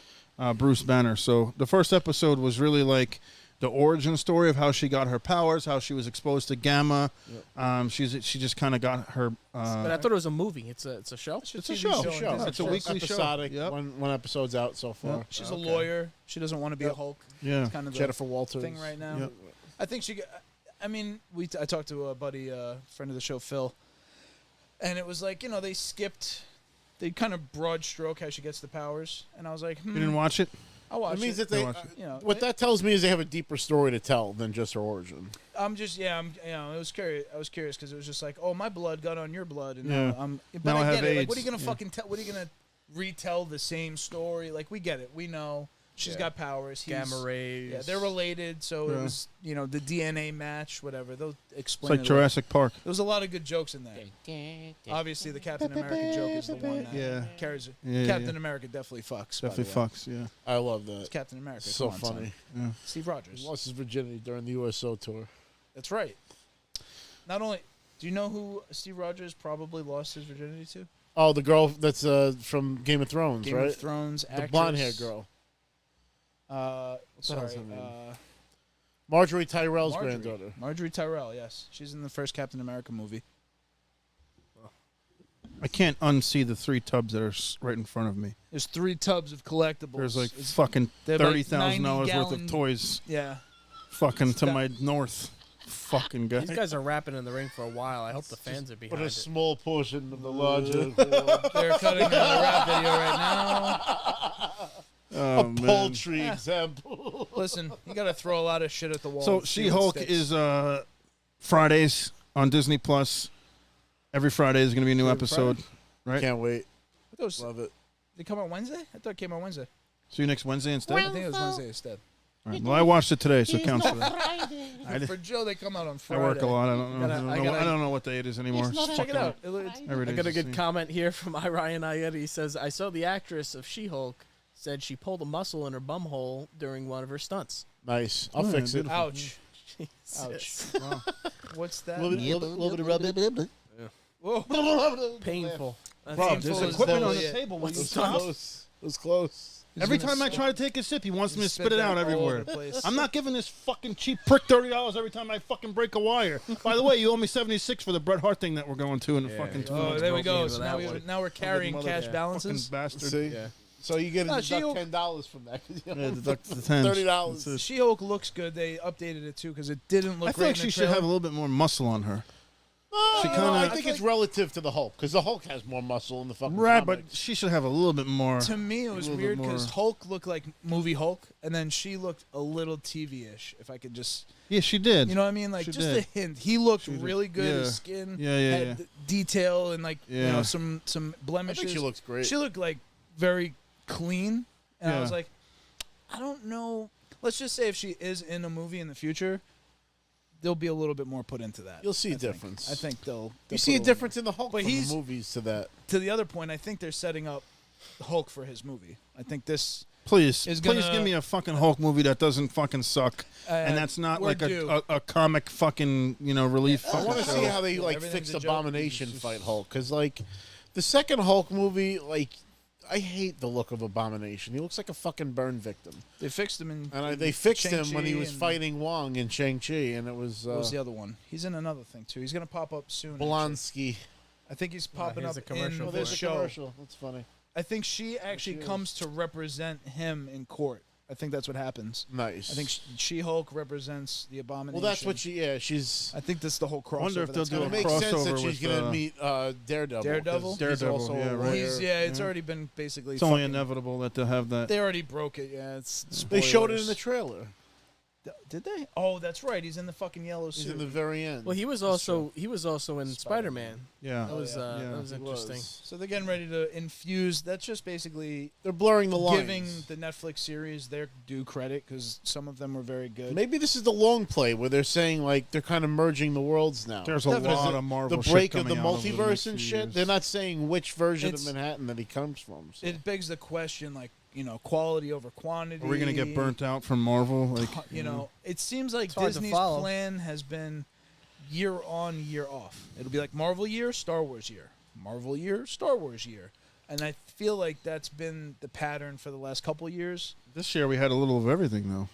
Bruce Banner. So the first episode was really like the origin story of how she got her powers, how she was exposed to gamma. She just kind of got her. But I thought it was a movie. It's a show. It's It's a TV show. on Show. Disney It's a Plus. weekly show. episodic. Yep. One episode's out so far. She's a lawyer. She doesn't want to be a Hulk. Yeah. It's kind of the Jennifer Walters. thing right now. Yep. I think she. I mean, I talked to a buddy, friend of the show, Phil, and it was like they skipped. They kind of broad stroke how she gets the powers, and I was like, You didn't watch it? I'll watch It means it. that they. watch it. What that tells me is they have a deeper story to tell than just her origin. I'm just it was curious. I was curious because it was just like, oh, my blood got on your blood, and Yeah. but Now I I have get it. Like, AIDS. what are you gonna Yeah. fucking tell? What are you gonna retell the same story? Like, we get it. We know she's got powers. Gamma rays. Yeah, they're related. So Yeah. it was the DNA match, whatever. They'll It's explain. like it Jurassic Park. There was a lot of good jokes in there. Obviously, the Captain America joke is the one that Yeah. carries it. Yeah, Captain yeah. America definitely fucks. by the Definitely way. fucks, yeah. I love It's that. Captain America. So Come on, son. funny. Yeah. Steve Rogers. He lost his virginity during the USO tour. That's right. Not only do you know who Steve Rogers probably lost his virginity to? Oh, the girl that's from Game of Thrones, Game right? of Thrones The actress. blonde-haired girl. the the hell's sorry, her name? Marjorie Tyrell's Marjorie. granddaughter. Marjorie Tyrell. Yes, she's in the first Captain America movie. I can't unsee the 3 tubs that are right in front of me. There's 3 tubs of collectibles. There's like It's- fucking they have like $30,000 worth 90-gallon of toys yeah. fucking to that- my north. Fucking guy. These guys are rapping in the ring for a while. I hope the fans are But behind a it. small portion of the larger. They're cutting a rap video right now. Oh, man. Poultry example. Listen, you got to throw a lot of shit at the wall. So and see what She-Hulk sticks. is Fridays on Disney Plus. Every Friday is going to be a new Every episode, right? Can't wait. Those- Love it. They come out Wednesday? I thought it came out Wednesday. See you next Wednesday instead. I think it was Wednesday instead. All right. Well, I watched it today, so it counts for that. For Joe, they come out on I Friday. work a lot. I don't know. I I don't know what day it is anymore. Check it out. Every I day's got a the good same. comment here from Ryan Ayed. He says, I saw the actress of She-Hulk said she pulled a muscle in her bum hole during one of her stunts. Nice. I'll Yeah, fix it. beautiful. Ouch. Ouch. Wow. What's that? Whoa. Painful. That's Rob, Painful there's is equipment the on way the it- table. Will you It was stop? close. It was close. Every time I try to take a sip, he wants me to spit it out all everywhere. over the place. I'm not giving this fucking cheap prick $30 every time I fucking break a wire. By the way, you owe me $76 for the Bret Hart thing that we're going to in the fucking 2 Oh, minutes. there we broke go. me So into now, that one. now we're carrying Mother- cash Fucking balances. bastard. See? Yeah. So you get to No, deduct She-Hulk- $10 from that. 'cause you Yeah, owe deduct the 10. $30. She-Hulk looks good. They updated it too because it didn't look I great. feel like in she the should trailer. have a little bit more muscle on her. She I kinda- think it's relative to the Hulk because the Hulk has more muscle in the fucking Right, but comics. she should have a little bit more. To me, it was A little weird bit because more. Hulk looked like movie Hulk, and then she looked a little TV-ish. If I could just, Yeah, she did. you know what I mean? Like She just did. a hint. He looked She did. really good. Yeah. His skin Yeah, had detail and like you Yeah. know some I blemishes. think she looks great. She looked like very clean, and I Yeah. was like, I don't know. Let's just say if she is in a movie in the future, there'll be a little bit more put into that. You'll see a I think. difference. I think they'll You see a put difference in the Hulk But from he's- the movies to that. To the other point, I think they're setting up Hulk for his movie. I think this Please, is please gonna- give me a fucking Hulk movie that doesn't fucking suck, and that's not we're like due. a comic fucking relief. Yeah, I fucking want to show. see how they Yeah, like everything's fix a the joke. Abomination It's just- fight Hulk because like the second Hulk movie, like I hate the look of Abomination. He looks like a fucking burn victim. They fixed him in. And in they fixed him when he Shang-Chi was and- fighting Wong in Shang-Chi, and it was What was the other one? He's in another thing too. He's gonna pop up soon. actually. Blonsky. I think he's popping here's up a commercial in for the There's a show. commercial. That's funny. I think she actually she is. comes to represent him in court. I think that's what happens. Nice. I think She-Hulk represents the Abomination. well, that's what she's. I think that's the whole crossover. wonder if they'll that's do It gonna a makes sense that crossover she's with, going to meet Daredevil. 'cause Daredevil? he's Daredevil, also yeah, a right. lawyer. He's, it's already been basically. It's only fucking- inevitable that they'll have that. They already broke it. Yeah, it's. They showed it in spoilers. the trailer. Did they? Oh, that's right. He's in the fucking yellow He's suit. in the very end. Well, he was also in Spider-Man. Yeah, That was yeah. Yeah. that was He interesting. was. So they're getting ready to infuse. That's just basically They're blurring the lines. giving the Netflix series their due credit because some of them were very good. Maybe this is the long play where they're saying like they're kind of merging the worlds now. there's a Definitely. lot of Marvel. the break shit of the coming out over next multiverse few and shit. years. They're not saying which version It's- of Manhattan that he comes from. So. It begs the question, like quality over quantity. Are we gonna get burnt out from Marvel? Like, You know, it seems like It's hard to Disney's follow. plan has been year on, year off. It'll be like Marvel year, Star Wars year, Marvel year, Star Wars year, and I feel like that's been the pattern for the last couple of years. this year we had a little of everything though.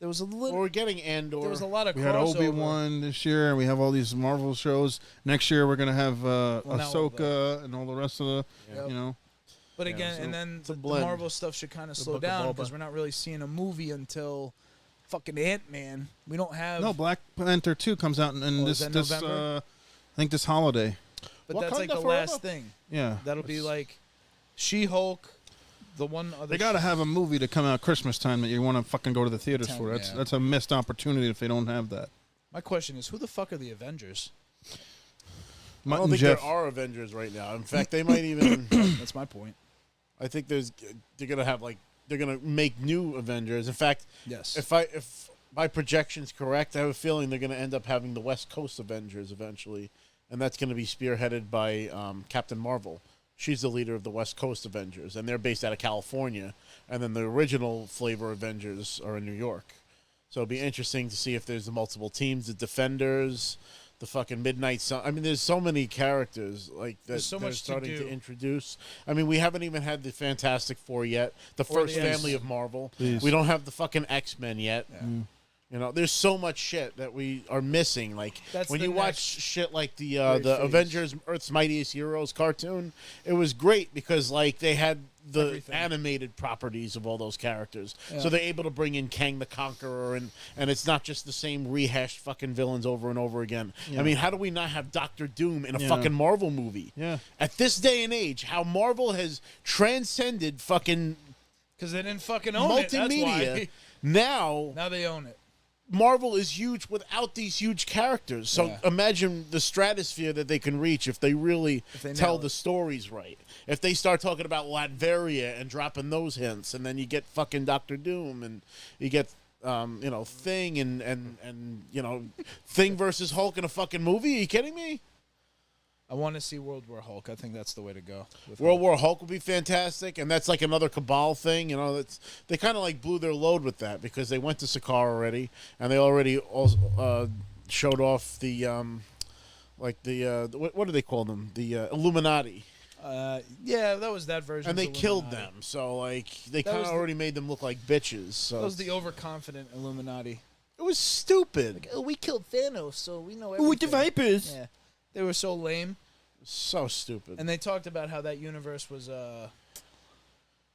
There was a Or little. we're getting Andor. There was a lot of We had crossover. Obi-Wan this year, and we have all these Marvel shows. Next year we're gonna have now Ahsoka and all the rest of the, Yep. you know. But Yeah, again, so and then it's a the blend. Marvel stuff should kind of slow Book of down Boba. because we're not really seeing a movie until fucking Ant-Man. We don't have. No, Black Panther 2 comes out in Oh, this is that this November? I think this holiday. but that's like Wakanda the Forever? last thing. Yeah, That'll be like She-Hulk, the one other. they got to have a movie to come out Christmas time that you want to fucking go to the theaters for. That's Yeah. that's a missed opportunity if they don't have that. My question is, who the fuck are the Avengers? I Mutt don't and think Jeff. there are Avengers right now. In fact, they might even. That's my point. I think they're gonna have they're gonna make new Avengers. In fact, Yes. if my projection's correct, I have a feeling they're gonna end up having the West Coast Avengers eventually, and that's gonna be spearheaded by Captain Marvel. She's the leader of the West Coast Avengers, and they're based out of California. And then the original flavor Avengers are in New York. So it'll be interesting to see if there's the multiple teams, the Defenders, the fucking Midnight Sun. I mean, there's so many characters like that There's so they're much to starting to do. introduce. I mean, we haven't even had the Fantastic Four yet, the Or first the family X. of Marvel. Please. We don't have the fucking X-Men yet. Yeah. You know, there's so much shit that we are missing. Like That's when the you watch next shit like the great phase. Avengers Earth's Mightiest Heroes cartoon, it was great because like they had the Everything. animated properties of all those characters. Yeah. So they're able to bring in Kang the Conqueror and it's not just the same rehashed fucking villains over and over again. Yeah. I mean, how do we not have Doctor Doom in a Yeah. fucking Marvel movie? Yeah. At this day and age, how Marvel has transcended fucking Because they didn't fucking own it. That's multimedia. why. Now Now they own it. Marvel is huge without these huge characters. So Yeah. imagine the stratosphere that they can reach if they really they tell nail the it. stories right. If they start talking about Latveria and dropping those hints, and then you get fucking Doctor Doom, and you get Thing and Thing versus Hulk in a fucking movie. Are you kidding me? I want to see World War Hulk. I think that's the way to go. with World Hulk. War Hulk would be fantastic, and that's like another Cabal thing. They kind of like blew their load with that because they went to Sakaar already, and they already also showed off the what do they call them? The Illuminati, Yeah, that was that version. and they killed them. So like they kind was of the- already made them look like bitches. So That was the overconfident Illuminati. it was stupid. Oh, we killed Thanos, so we know everything. With the Vipers. Yeah, they were so lame. So stupid. And they talked about how that universe was it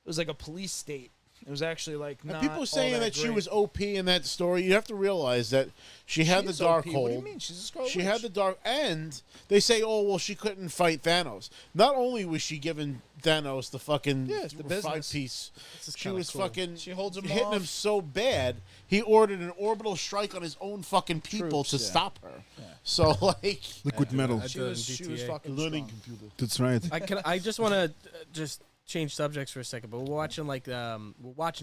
was like a police state. It was actually like And not people all saying that she great. was OP in that story, you have to realize that she had the She's dark OP. hold. What do you mean? She's a Scarlet She Witch. had the dark, and they say, "Oh, well, she couldn't fight Thanos." Not only was she giving Thanos the fucking Yeah, it's the business. 5-piece, is she kinda was cool. fucking. She holds him hitting off. him so bad. He ordered an orbital strike on his own fucking people Troops, to yeah. stop her. So like, Liquid metal. She was GTA. fucking learning strong. computer. That's right. I just want to just change subjects for a second, but we're watching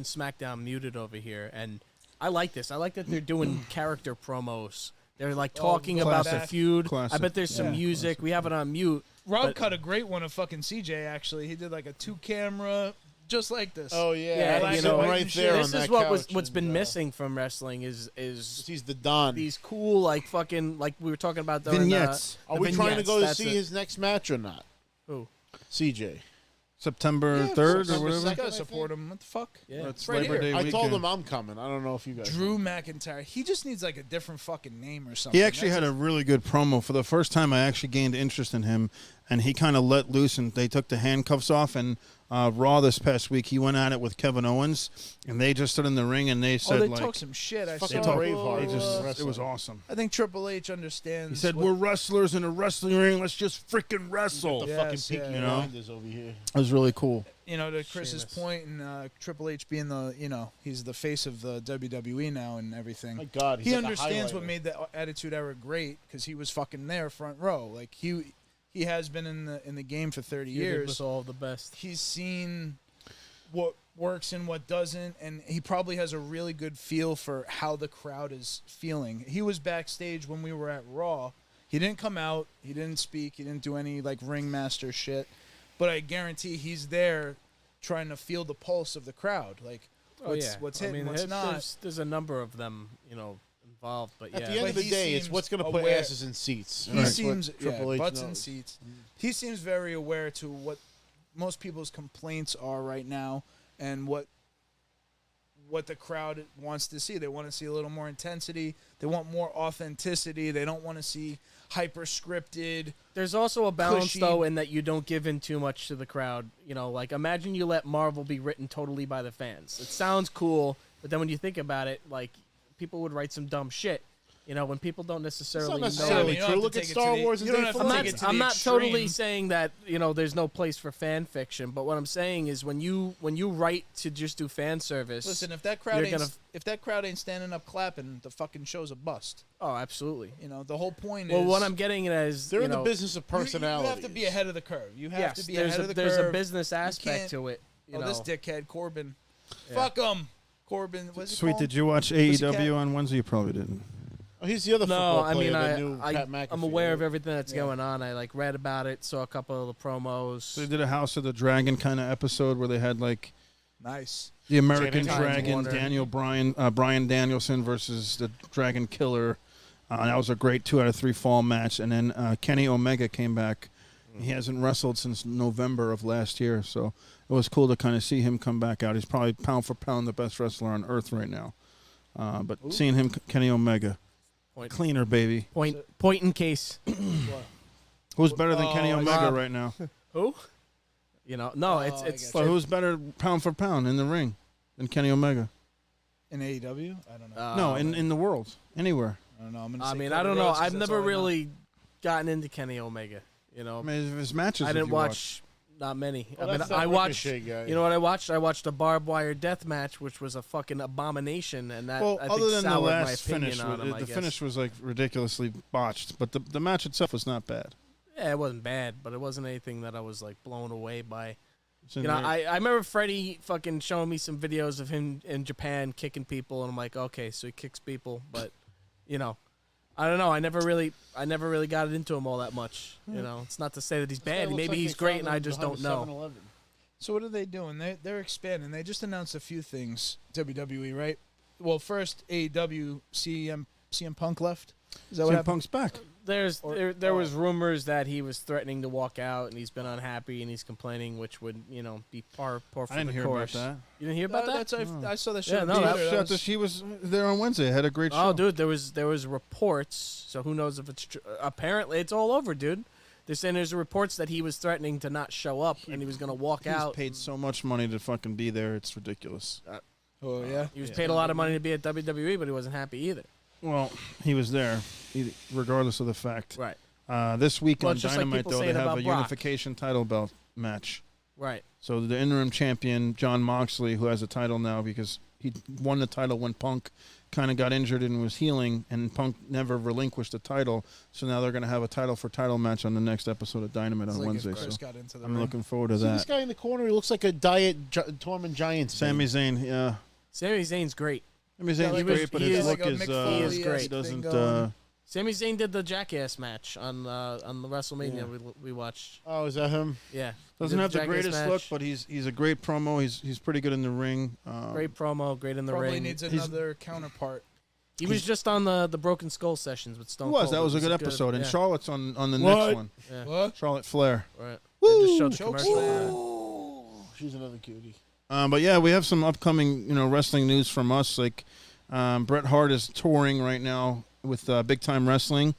SmackDown muted over here, and I like this. I like that they're doing character promos. They're like talking about the classic. feud. I Classic. bet there's some Yeah. music. We have it on mute. Rob But- cut a great one of fucking CJ. Actually, he did like a 2-camera, just like this. Oh yeah, Yeah, I you sitting know, right there This on is that what's couch been and, missing from wrestling is He's the Don. these cool like fucking like we were talking about during Vignettes. Are the we trying to vignettes, go to that's see it. his next match or not? Who? CJ. September Yeah, 3rd or September whatever. 2nd. You gotta support him. What the fuck? Yeah. That's Right Labor here. Day I weekend. told him I'm coming. I don't know if you guys. Drew McIntyre. He just needs like a different fucking name or something. He actually had a really good promo. For the first time, I actually gained interest in him, and he kind of let loose, and they took the handcuffs off. And Raw this past week, he went at it with Kevin Owens, and they just stood in the ring, and they said, they like, talked some shit. I Fucking saw. Braveheart. he just, Wrestling. it was awesome. I think Triple H understands. He said, what- "We're wrestlers in a wrestling ring. Let's just freaking wrestle." The Yes, fucking Peaky yeah. You know? Blinders over here. It was really cool. to Chris's Sheamus. point, and Triple H being he's the face of the WWE now and everything. My God, He he's like a understands what highlighter. made the Attitude Era great because he was fucking there front row. Like he has been in the game for 30 Feuded years. with all the best. He's seen what works and what doesn't, and he probably has a really good feel for how the crowd is feeling. He was backstage when we were at Raw. He didn't come out. He didn't speak. He didn't do any like ringmaster shit. But I guarantee he's there trying to feel the pulse of the crowd. Like what's hitting, what's not. There's a number of them, involved, but At yeah. the end But of the he day, it's seems what's going to put aware. asses in seats. He That's seems what Triple H butts in knows. seats. He seems very aware to what most people's complaints are right now and what the crowd wants to see. They want to see a little more intensity. They want more authenticity. They don't want to see hyper scripted. There's also a balance Cushy. though in that you don't give in too much to the crowd. Like imagine you let Marvel be written totally by the fans. It sounds cool, but then when you think about it, like people would write some dumb shit. When people don't necessarily It's not know. necessarily you don't true. have to Look at take it to Star the- Wars and you don't Dave have to Filoni. take it to I'm the not totally extreme. saying that there's no place for fan fiction, but what I'm saying is when you write to just do fan service. Listen, if that crowd You're ain't, gonna- if that crowd ain't standing up clapping, the fucking show's a bust. Oh, absolutely. The whole point Well, is what I'm getting at is They're in the business of you personality. have to be ahead of the curve. You have Yes, to be there's ahead of the there's curve. a business aspect can't- to it. This dickhead Corbin. Yeah. Fuck him, Corbin. What's it Sweet, called? did you watch Pussycat? AEW on Wednesday? You probably didn't. Oh, he's the other No, football I player mean that knew Pat I'm McAfee, aware of right? everything that's Yeah. going on. I read about it, saw a couple of the promos. So they did a House of the Dragon kind of episode where they had like Nice. the American Time Dragon, Warner. Brian Danielson versus the Dragon Killer. That was a great 2 out of 3 fall match. And then Kenny Omega came back. He hasn't wrestled since November of last year, so it was cool to kind of see him come back out. He's probably pound for pound the best wrestler on earth right now. But seeing him, Kenny Omega, Point. cleaner baby. Point in case. Who's better than Kenny Oh, Omega Rob. right now? Who? No, it's I it's got Well, who's better pound for pound in the ring than Kenny Omega? In AEW? I don't know. No, in the world, anywhere. I don't know. I'm gonna I say mean, Cody I don't know. Rhodes 'cause I've that's never all I know. really gotten into Kenny Omega. I mean, his matches. I did didn't you watch not many. Well, I mean, that's that I watched. Ricochet guy. You know what I watched? I watched a barbed wire death match, which was a fucking abomination, and that Well, I think other than the soured my last opinion finish, on him. I the guess. finish was like ridiculously botched, but the match itself was not bad. Yeah, it wasn't bad, but it wasn't anything that I was like blown away by. It's in You know, there. I remember Freddie fucking showing me some videos of him in Japan kicking people, and I'm like, okay, so he kicks people, but you know, I don't know. I never really got into him all that much. You know, it's not to say that he's bad. Maybe he's great, and I just don't know. So what are they doing? They're expanding. They just announced a few things. WWE, right? Well, first AEW CM Punk left. Is that what CM happened? Punk's back. There was rumors that he was threatening to walk out, and he's been unhappy, and he's complaining, which would be par for I didn't the hear course. about that. You didn't hear about that? I saw that shit. Yeah, on no, Twitter. that- He was there on Wednesday. Had a great show. Oh, dude, there was reports. So who knows if it's true? Apparently, it's all over, dude. They're saying there's reports that he was threatening to not show up, and he was going to walk He's out. paid so much money to fucking be there. It's ridiculous. Oh yeah. He was paid a lot of money to be at WWE, but he wasn't happy either. Well, he was there, regardless of the fact. Right. This week Well, on it's just like Dynamite, people though, they saying have about a Brock. unification title belt match. Right. So the interim champion, John Moxley, who has a title now because he won the title when Punk kind of got injured and was healing, and Punk never relinquished the title. So now they're going to have a title match on the next episode of Dynamite on Wednesday. So got into the I'm ring. looking forward to See this that. guy in the corner? He looks like a Tormund Giant. Sami Zayn, yeah. Sami Zayn's great. Sami Zayn's like great, but he his is look like a is Mick He Foley is great. He doesn't. thing going. Sami Zayn did the Jackass match on the WrestleMania we watched. Oh, is that him? Yeah. Doesn't Did have the Jackass greatest match. look, but he's a great promo. He's pretty good in the ring. Great promo, great in the Probably ring. needs another counterpart. He was just on the Broken Skull sessions with Stone Cold. That was a good episode. And yeah. Charlotte's on the What? next one. Yeah. What? Charlotte Flair. Right. They just showed the Choke commercial. for slam. that. Oh, she's another cutie. But yeah, we have some upcoming wrestling news from us. Like Bret Hart is touring right now with Big Time Wrestling.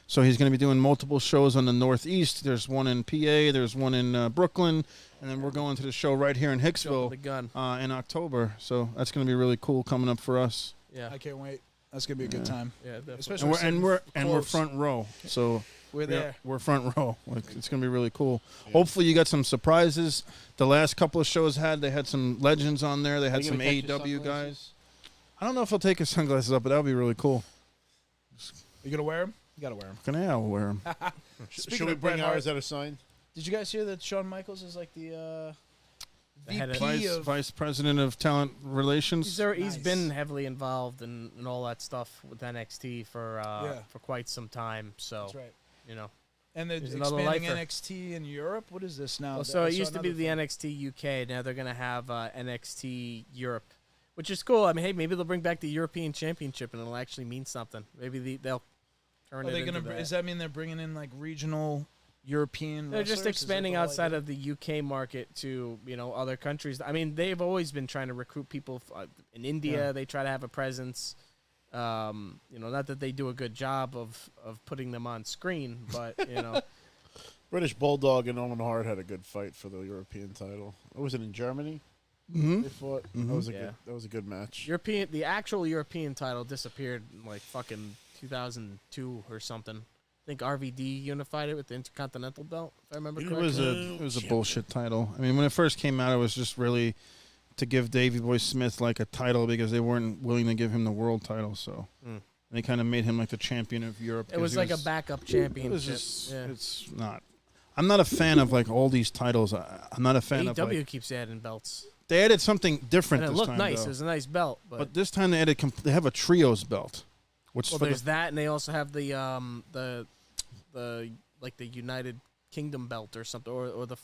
So he's going to be doing multiple shows on the Northeast. There's one in PA. There's one in Brooklyn. And then we're going to the show right here in Hicksville The gun. in October. So that's going to be really cool coming up for us. Yeah. I can't wait. That's gonna be a good time. Yeah, definitely. Especially And we're close. front row. So We're there. we're front row. Like, it's going to be really cool. Hopefully you got some surprises. The last couple of shows they had some legends on there. They had you some gonna catch your AEW sunglasses? guys. I don't know if he'll take his sunglasses up, but that would be really cool. You gonna wear them? You gotta wear them. Fucking yeah, I'll wear them. Should we bring ours at a sign? Did you guys hear that Shawn Michaels is like the The head of- VP of Vice President of Talent Relations. He's Nice. been heavily involved in all that stuff with NXT for quite some time. So That's right. you know. And they're He's another expanding lifer. NXT in Europe. What is this now? Well, so I it saw used to be another the thing. NXT UK. Now they're gonna have NXT Europe, which is cool. I mean, hey, maybe they'll bring back the European Championship and it'll actually mean something. Maybe they'll turn Are it they into gonna? that. Does that mean they're bringing in like regional European? They're just wrestlers? Is that expanding the whole outside idea? of the UK market to other countries. I mean, they've always been trying to recruit people in India. Yeah. They try to have a presence. Not that they do a good job of putting them on screen, but British Bulldog and Owen Hart had a good fight for the European title. Was it in Germany? Mm-hmm. They fought. Mhm. That was a Yeah. good. That was a good match. the actual European title disappeared in like fucking 2002 or something. I think RVD unified it with the Intercontinental belt, if I remember It correctly. was a bullshit title. I mean, when it first came out, it was just really to give Davey Boy Smith like a title because they weren't willing to give him the world title. So they kind of made him like the champion of Europe. It was 'cause like he a backup championship. It was just. Yeah. It's not. I'm not a fan of like all these titles. I'm not a fan of AEW like, keeps adding belts. they added something different And it this looked time. nice. though. It was a nice belt. But this time they added. They have a trios belt, which Well, for there's the that, and they also have the like the United Kingdom belt or something, or the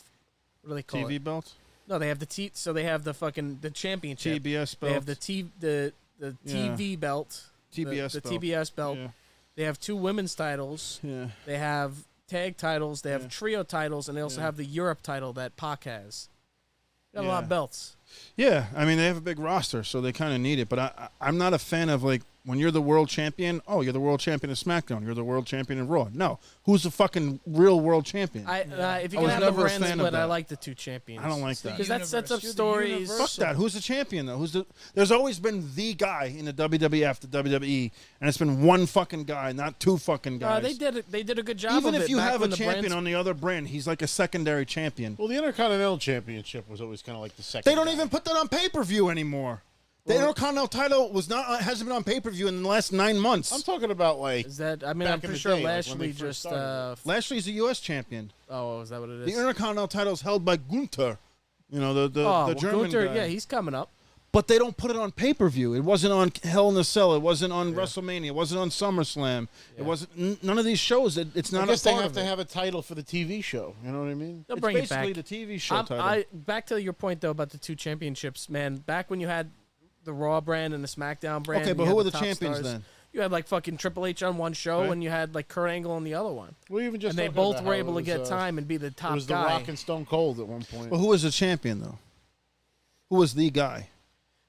what do they call TV it? belt, No, they have so they have the fucking the championship. TBS belt. They have the TV belt, TBS the belt. TBS belt. Yeah. They have 2 women's titles. Yeah. They have tag titles. They have Yeah. trio titles, and they also Yeah. have the Europe title that Pac has. Got a lot Yeah. of belts. Yeah, I mean they have a big roster, so they kind of need it. But I'm not a fan of like When you're the world champion, you're the world champion of SmackDown. You're the world champion of Raw. No, who's the fucking real world champion? If you I can was have the never a brand fan of split, I that. like the two champions. I don't like that. Because that sets up You're the stories. universal. Fuck that. Who's the champion though? There's always been the guy in the WWF, the WWE, and it's been one fucking guy, not two fucking guys. They did a good job. Even of if it you back have when a the champion brands- on the other brand, he's like a secondary champion. Well, the Intercontinental Championship was always kind of like the second. They don't guy. even put that on pay-per-view anymore. The Intercontinental title hasn't been on pay-per-view in the last 9 months. I'm talking about like. Is that? I mean, back I'm in pretty the sure day, like, when they Lashley first just. started. Lashley's a U.S. champion. Is that what it The is? Intercontinental title is held by Gunther. You know, the well, German Gunther, guy. yeah, he's coming up. But they don't put it on pay-per-view. It wasn't on Hell in a Cell. It wasn't on WrestleMania. It wasn't on SummerSlam. It wasn't none of these shows. It's not I guess a they part have of to it. have a title for the TV show. You know what I mean? They'll It's bring it back. basically the TV show title. Back to your point though about the two championships, man. Back when you had the Raw brand and the SmackDown brand. Okay, but you who had were the top champions stars. then? You had like fucking Triple H on one show, Right. and you had like Kurt Angle on the other one. We even just And they talking both about were how able to it get was, time and be the It top was the guy. Rock and Stone Cold at one point. Well, who was the champion though? Who was the guy?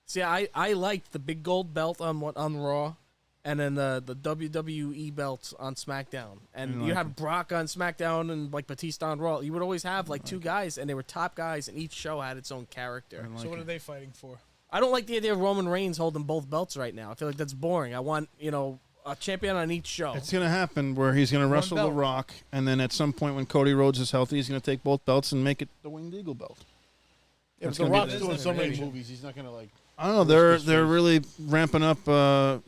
See, I liked the big gold belt on Raw, and then the WWE belt on SmackDown. And you had Brock on SmackDown and like Batista on Raw. You would always have like two guys, and they were top guys, and each show had its own character. So what are they fighting for? I don't like the idea of Roman Reigns holding both belts right now. I feel like that's boring. I want, a champion on each show. It's going to happen where he's going to wrestle The belt. Rock, and then at some point when Cody Rhodes is healthy, he's going to take both belts and make it the Winged Eagle belt. Yeah, That's but The gonna be Rock's the- doing so many division. movies. He's not gonna like. I don't know. They're really ramping up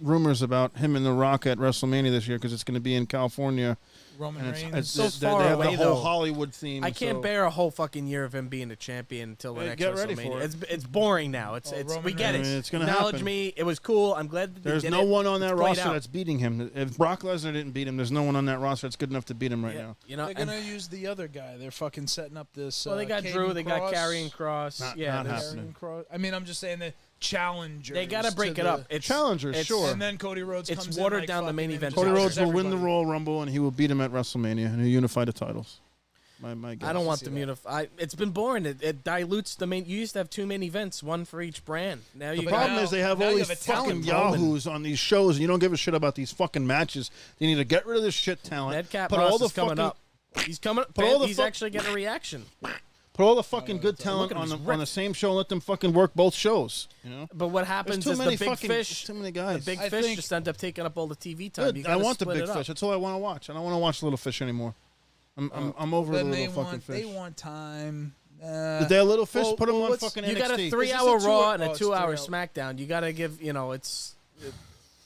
rumors about him and The Rock at WrestleMania this year because it's going to be in California. Roman And Reigns. it's so they far have away, the whole though. Hollywood theme. I can't so- bear a whole fucking year of him being a champion until the Hey, next get ready WrestleMania. for it. It's boring now. It's Roman we get Reigns. it. I mean, it's gonna Acknowledge happen. me. It was cool. I'm glad that they There's did no it. one on that It's played roster out. that's beating him. If Brock Lesnar didn't beat him, there's no one on that roster that's good enough to beat him right Yeah, now. you know. They're and- gonna use the other guy. They're fucking setting up this. well, they got Caden Drew. They got Cross. Karrion Cross. Not yeah, happening. Karrion Cross. I mean, I'm just saying the challengers. they got to break it up. It's Challengers, it's- sure. And then Cody Rhodes It's comes watered in like down the fucking main and event. just Cody challenges Rhodes will win the everybody. Royal Rumble, and he will beat him at WrestleMania, and he'll unify the titles. My guess. I don't want see them that. unify. It's been boring. It dilutes the main. You used to have two main events, one for each brand. Now you The got problem now- is they have now all you these have a fucking talent yahoos on these shows, and you don't give a shit about these fucking matches. They need to get rid of this shit talent. Madcap put Moss all the is coming fucking, up. He's coming. Put all the He's fuck- actually getting a reaction. Put all the fucking good talent at him, on he's the ripped. same show and let them fucking work both shows. You know, But what there's happens too is many the big fucking fish. too many The guys. big I fish think- just end up taking up all the TV time. You Good. I gotta want the split big it up. fish. That's all I want to watch. I don't want to watch little fish anymore. I'm over the Then little they fucking want fish. they want time. If they're little fish, well, put them well, on what's- fucking You NXT. got a Is 3-hour this a Raw 2 and a it's 2-hour 3 SmackDown. You got to give.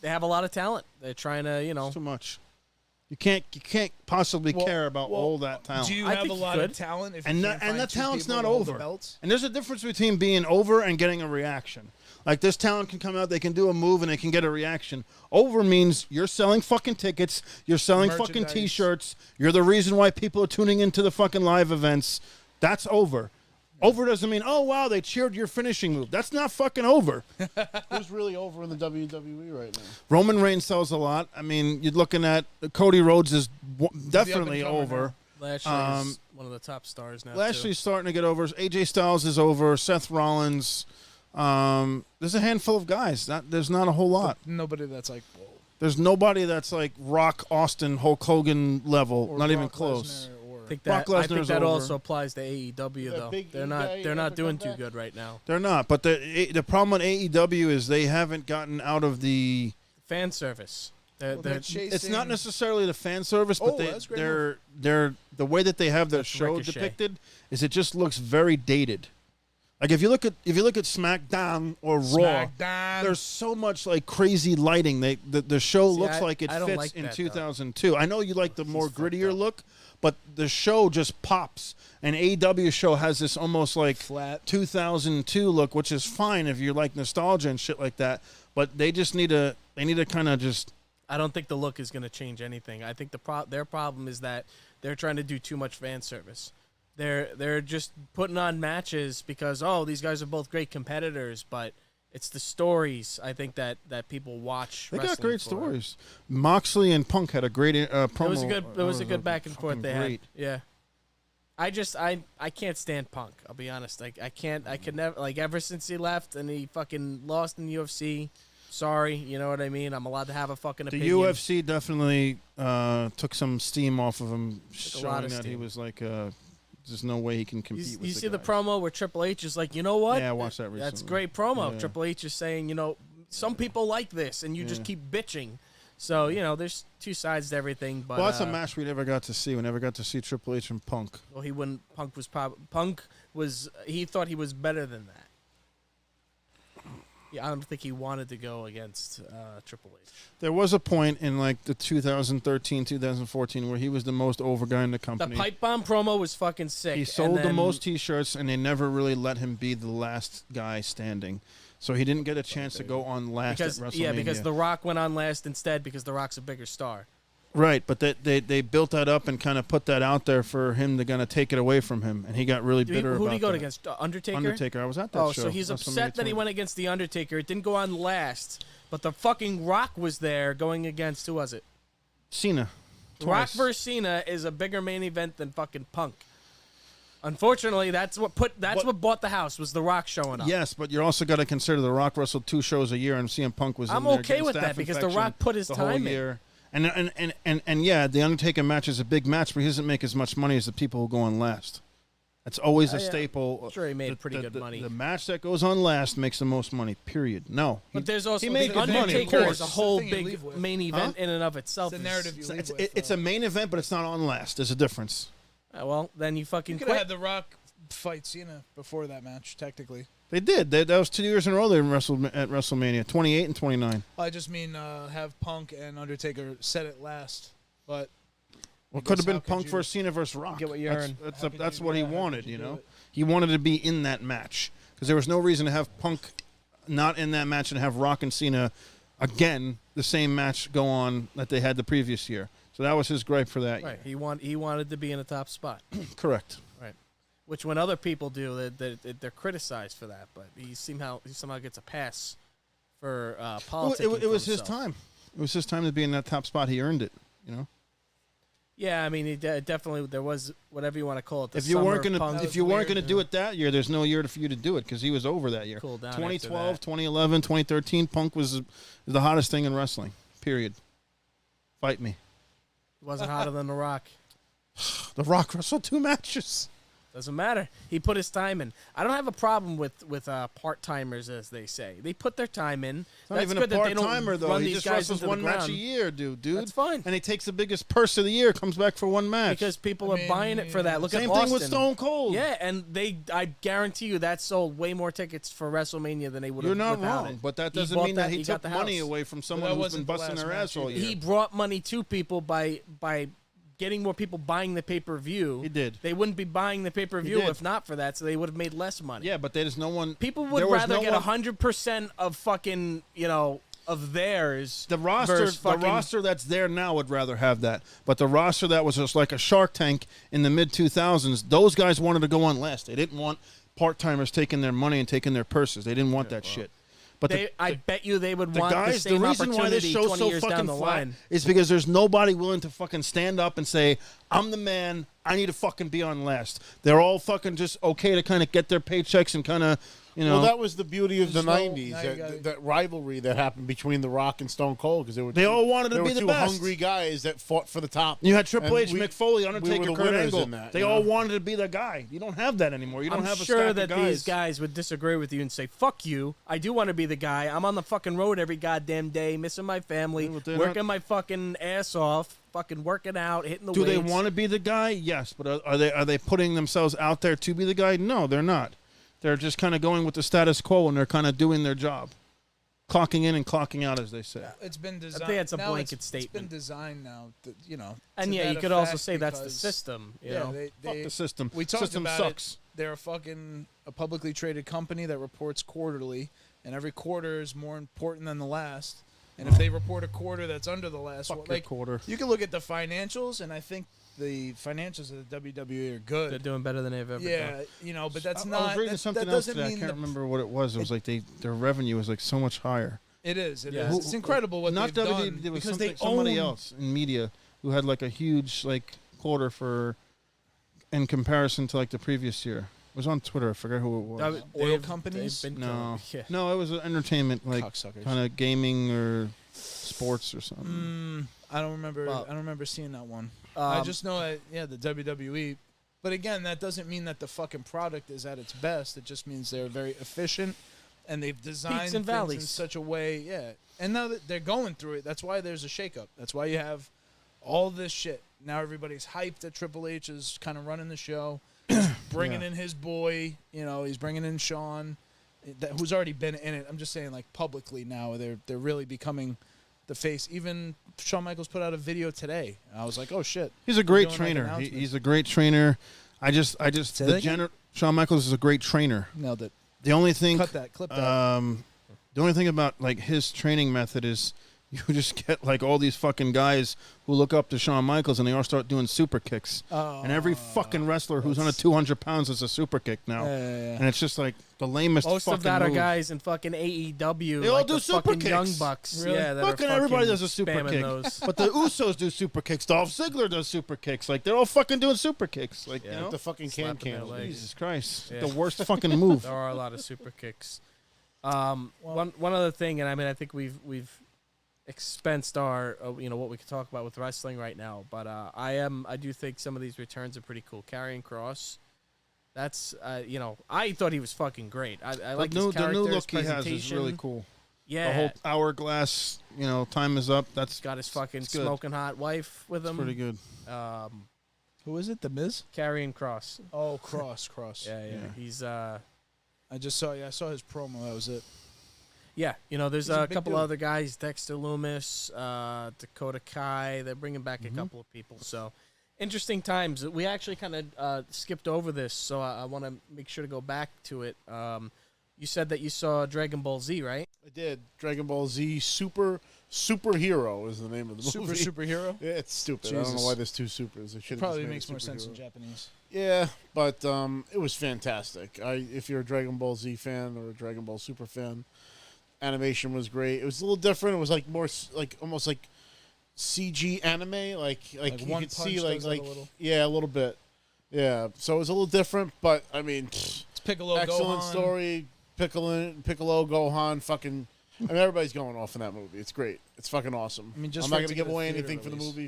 They have a lot of talent. They're trying to. It's too much. You can't possibly Well- care about well, all that talent. Do you I have think a you lot could. of talent? If And you that- can't and find that two talent's people not to hold the over. belts? And there's a difference between being over and getting a reaction. Like this talent can come out, they can do a move, and they can get a reaction. Over means you're selling fucking tickets, you're selling fucking Merchandise. T-shirts, you're the reason why people are tuning into the fucking live events. That's over. Over doesn't mean, oh wow, they cheered your finishing move. That's not fucking over. Who's really over in the WWE right now? Roman Reigns sells a lot. I mean, you're looking at Cody Rhodes is definitely up-and-comer over. Lashley's one of the top stars now. Lashley's starting to get over. AJ Styles is over. Seth Rollins. There's a handful of guys. There's not a whole lot. Nobody that's like, whoa. There's nobody that's like Rock, Austin, Hulk Hogan level. Or not even Brock close. Lesnar or- I think Brock that, I think Lesnar's that over. also applies to AEW That though. big They're E not guy they're not ever doing come too back? good right now. They're not. But the problem with AEW is they haven't gotten out of the. Fan service. Well, they're chasing- It's not necessarily the fan service, but Oh, that's a great they're the way that they have their That's show Ricochet. depicted is it just looks very dated. Like if you look at SmackDown or Raw, SmackDown. there's so much like crazy lighting. The show See, looks I- like it I don't fits like in that, though. 2002. I know you like the more fucked grittier up. look, but the show just pops. And AEW show has this almost like Flat. 2002 look, which is fine if you like nostalgia and shit like that. But they just need to kind of just. I don't think the look is going to change anything. I think their problem is that they're trying to do too much fan service. They're just putting on matches because these guys are both great competitors, but it's the stories I think that people watch. They got wrestling great for. story. Moxley and Punk had a great promo. It was a good back and forth fucking they great. had. Yeah. I can't stand Punk. I'll be honest. I could never ever since he left and he fucking lost in the UFC. Sorry, you know what I mean? I'm allowed to have a fucking The opinion. UFC definitely took some steam off of him, a lot showing of that he steam. was like, there's no way he can compete with You see the guys. promo where Triple H is like, you know what? Yeah, I watched that recently. That's great promo. Yeah. Triple H is saying, you know, some people like this, and you just keep bitching. So, you know, there's two sides to everything. But Well, that's a match we never got to see. We never got to see Triple H and Punk. Well, he wouldn't. Punk was. He thought he was better than that. Yeah, I don't think he wanted to go against Triple H. There was a point in like the 2013, 2014 where he was the most over guy in the The company. pipe bomb promo was fucking sick. He and sold the then- most T-shirts, and they never really let him be the last guy standing. So he didn't get a chance to go on last because at WrestleMania. because The Rock went on last instead because The Rock's a bigger star. Right, but they built that up and kind of put that out there for him to kind of take it away from him, and he got really bitter about Who did he go that. against? Undertaker. Undertaker. I was at that Oh, show. so he's WrestleMania upset that he 20. went against the Undertaker. It didn't go on last, but the fucking Rock was there going against who was it? Cena. Rock Twice. versus Cena is a bigger main event than fucking Punk. Unfortunately, that's what bought the house was The Rock showing up. Yes, but you also got to consider The Rock wrestled 2 shows a year, and CM Punk was. I'm in there okay getting with staph that because The infection Rock put his the whole time in. year. And yeah, the Undertaker match is a big match, but he doesn't make as much money as the people who go on last. That's always a Yeah. staple. I'm sure he made pretty good money. The match that goes on last makes the most money. Period. No, But there's also he made the good money, of Undertaker course. is a whole It's the thing you big leave with. main event in and of itself. It's the narrative you leave It's, with. it's a main event, but it's not on last. There's a difference. Well, then you fucking You could have quit. had The Rock fight Cena before that match, technically. They did. That was 2 years in a row they wrestled at WrestleMania, 28 and 29. I just mean have Punk and Undertaker set it last. But Well, I could have guess been how could Punk you- versus Cena versus Rock. Get what you that's earn. How could that's you- what he yeah, how could wanted. you You do know, it? he wanted to be in that match because there was no reason to have Punk not in that match and have Rock and Cena again the same match go on that they had the previous year. So that was his gripe for that Right. He wanted to be in a top spot. year. Correct. Which when other people do, they're criticized for that. But he somehow gets a pass for politics. It was his time. It was his time to be in that top spot. He earned it. You know. Yeah, I mean, definitely there was whatever you want to call it. The If you weren't summer gonna Punk That if you was weren't weird, gonna do it that year, there's no year for you to do it because he was over that year. cooled down after 2012, that. 2011, 2013, Punk was the hottest thing in wrestling. Period. Fight me. It wasn't hotter than The Rock. The Rock wrestled 2 matches. Doesn't matter. He put his time in. I don't have a problem with part timers, as they say. They put their time in. It's not That's even good a that they part don't timer though. run He these just guys wrestles into the one match a ground. year, dude. That's fine. And he takes the biggest purse of the year, comes back for 1 match. Because people I are mean, buying it for that. Look Same at thing Austin. with Stone Cold. Yeah, and I guarantee you that sold way more tickets for WrestleMania than they would have. You're not without wrong, it. but that He doesn't bought mean that he got took the money house. away from that someone who's wasn't been the busting last their match ass all either. year. He brought money to people by getting more people buying the pay-per-view. He did. They wouldn't be buying the pay-per-view did. if not for that, so they would have made less money. Yeah, but there's no one. People there would was rather no get one- 100% of fucking, of theirs. The roster, versus the fucking- roster that's there now would rather have that. But the roster that was just like a Shark Tank in the mid 2000s, those guys wanted to go on last. They didn't want part timers taking their money and taking their purses. They didn't want that shit. But I bet you they would the want guys, the same reason why this opportunity show's 20 so years down fucking the flat line. is because there's nobody willing to fucking stand up and say, "I'm the man. I need to fucking be on last." They're all fucking just okay to kind of get their paychecks and kind of, Well, that was the beauty of the There's no- '90s. now you That, gotta- that rivalry that happened between The Rock and Stone Cold because They all wanted to they be were the two best. hungry guys that fought for the top. You had Triple H, And Mick Foley, we Undertaker, were the Kurt winners Angle. in that, They you all know? wanted to be the guy. You don't have that anymore. You don't I'm have a sure stack that of guys. these guys would disagree with you and say, "Fuck you! I do want to be the guy. I'm on the fucking road every goddamn day, missing my family, Yeah, but they're working not- my fucking ass off, fucking working out, hitting the Do they weights." want to be the guy? Yes, but are they putting themselves out there to be the guy? No, they're not. They're just kind of going with the status quo and they're kind of doing their job, clocking in and clocking out, as they say. It's been designed. think that's a now blanket it's statement. been designed now, And to yeah, you that could also effect say that's the because- system. You Yeah, know? Fuck they the system. we talked system about sucks. They're a publicly traded company that reports quarterly, and every quarter is more important than the last. And if they report a quarter that's under the last, Fuck your quarter. you can look at the financials, and I think the financials of the WWE are good. They're doing better than they've ever Yeah, done. but that's I not. was reading that, something that else doesn't today. I mean can't the- remember what it was. It was like their revenue was like so much higher. It is. It Yeah. is. It's incredible what Not they've WWE. done There was because they somebody own else in media who had like a huge like quarter for in comparison to like the previous year. was on Twitter. I forgot who it was. Oil companies? No, yeah. no, it was an entertainment, like Cocksuckers. kind of gaming or sports or something. I don't remember. Well, I don't remember seeing that one. I just know that the WWE. But again, that doesn't mean that the fucking product is at its best. It just means they're very efficient, and they've designed Peaks and things in valleys. such a way. Yeah, and now that they're going through it, that's why there's a shakeup. That's why you have all this shit. Now everybody's hyped that Triple H is kind of running the show, he's bringing in his boy. He's bringing in Shawn, who's already been in it. I'm just saying, like publicly now, they're really becoming the face. Even Shawn Michaels put out a video today. I was like, oh shit. He's a great Doing, like, trainer. announcements. He's a great trainer. Say that again? Shawn Michaels is a great trainer. Nailed it. The only thing, Cut that. Clip that. the only thing about like his training method is you just get like all these fucking guys who look up to Shawn Michaels and they all start doing super kicks. And every fucking wrestler who's under 200 pounds is a super kick now. Yeah. And it's just like the lamest Most fucking of that move. are guys in fucking AEW. They all like do the super fucking Young kicks. Bucks. Really? Yeah, that are Fucking everybody does a super spamming kick. those. But the Usos do super kicks. Dolph Ziggler does super kicks. Like they're all fucking doing super kicks. Like, you know? The fucking Slapping their can. legs. Jesus Christ. Yeah. The worst fucking move. There are a lot of super kicks. One other thing, and I mean, I think we've expensed our what we could talk about with wrestling right now, but I do think some of these returns are pretty cool. Karrion Kross, that's I thought he was fucking great. I like his character, the new his look he has is presentation. really cool. Yeah, The whole hourglass, time is up. That's he's got his fucking it's good. smoking hot wife with It's him. pretty good. Who is it? The Miz? Karrion Kross. Oh, Cross. Yeah. Yeah. He's I just saw. Yeah, I saw his promo. That was it. yeah. There's He's a a big couple dude. other guys, Dexter Loomis, Dakota Kai. They're bringing back a couple of people. So interesting times. We actually kind of skipped over this, so I want to make sure to go back to it. You said that you saw Dragon Ball Z, right? I did. Dragon Ball Z Superhero is the name of the movie. Superhero. Yeah, it's stupid. I don't Jesus. know why there's two supers. It should Probably makes more sense in Japanese. Yeah, but it was fantastic. If you're a Dragon Ball Z fan or a Dragon Ball Super fan, animation was great. It was a little different. It was like more almost like CG anime. Like you One could see Punch does that like a little? yeah, a little bit. Yeah, so it was a little different, but I mean, It's Piccolo. excellent Gohan. story. Piccolo, Gohan, fucking. I mean, everybody's going off in that movie. It's great. It's fucking awesome. I mean, just I'm for not it going to to give get a away theater anything for the release. movie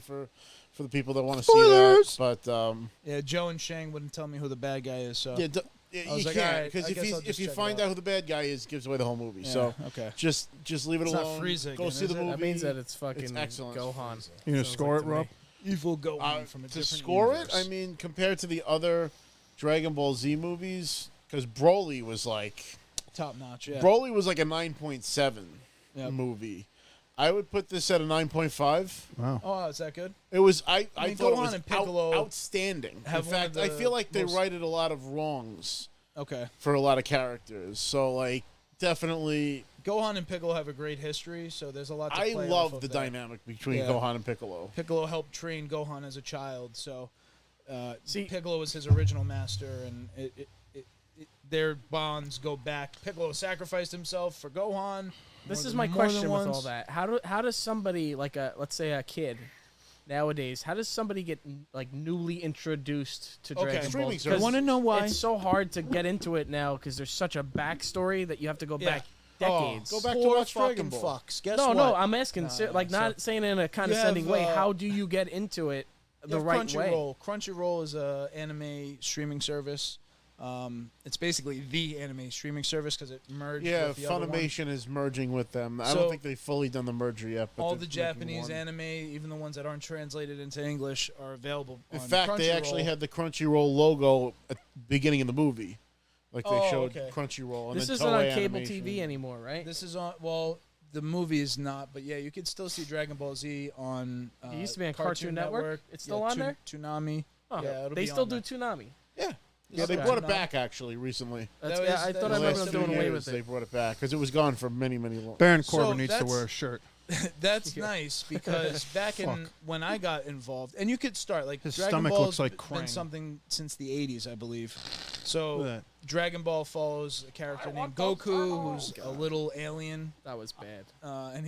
for the people that want to Spoilers! see that. But Yeah, Joe and Shang wouldn't tell me who the bad guy is. So yeah, I was you like, can't alright, because I if guess I'll if just you check it find out. out who the bad guy is, it gives away the whole movie. Yeah, So okay. just leave it It's not alone. Frieza Go again, see is the it? movie. That means that it's fucking It's excellent. Gohan. You gonna Sounds score like it, to me. Rob? Evil Gohan from a To different score universe. it, I mean, compared to the other Dragon Ball Z movies, because Broly was like top notch. Yeah. Broly was like a 9.7 Yep. movie. I would put this at a 9.5. Wow. Oh, is that good? It was I mean, thought it Gohan was and Piccolo outstanding. In have one of fact, I the feel like they most- righted a lot of wrongs Okay. for a lot of characters. So like definitely Gohan and Piccolo have a great history, so there's a lot to I play off love of the there. dynamic between Yeah. Gohan and Piccolo. Piccolo helped train Gohan as a child, so See- Piccolo was his original master, and their bonds go back. Piccolo sacrificed himself for Gohan. This more is than- my more than question with all once. that. How does somebody like let's say a kid nowadays, how does somebody get like newly introduced to Okay. Dragon Ball? Streaming 'Cause service. I wanna know why. It's so hard to get into it now because there's such a backstory that you have to go Yeah. back decades. Go back to Poor watch Dragon fucking Ball. fucks. Guess no, what? no, I'm asking, Nah, like not saying it in a condescending have, way. How do you get into it You the have right way? Crunchyroll is a anime streaming service. It's basically the anime streaming service because it merged Yeah, with the other one. Funimation is merging with them. I So- don't think they've fully done the merger yet. But All they're the making Japanese one. anime, even the ones that aren't translated into English, are available. In on fact, they Crunchyroll. actually had the Crunchyroll logo at the beginning of the movie. Like they Oh, showed okay. Crunchyroll. And This then isn't on Toei cable Animation. TV anymore, right? This is on. Well, the movie is not, but yeah, you can still see Dragon Ball Z on. It used to be on Cartoon Network. It's still on there? Toonami. Huh. Yeah, it'll They be still on do there. Toonami. Yeah, they Okay. brought it back actually recently. That's, That was- I thought that I was remember last them 2 doing away Years with They it. brought it back because it was gone for many long. Baron So Corbin needs to that's- wear a shirt. That's nice because back in when I got involved, and you could start like His Dragon stomach Ball's looks like been Krang. something since the '80s, I believe. Look So at that. Dragon Ball follows a character named Goku, who's a little alien, That was bad. and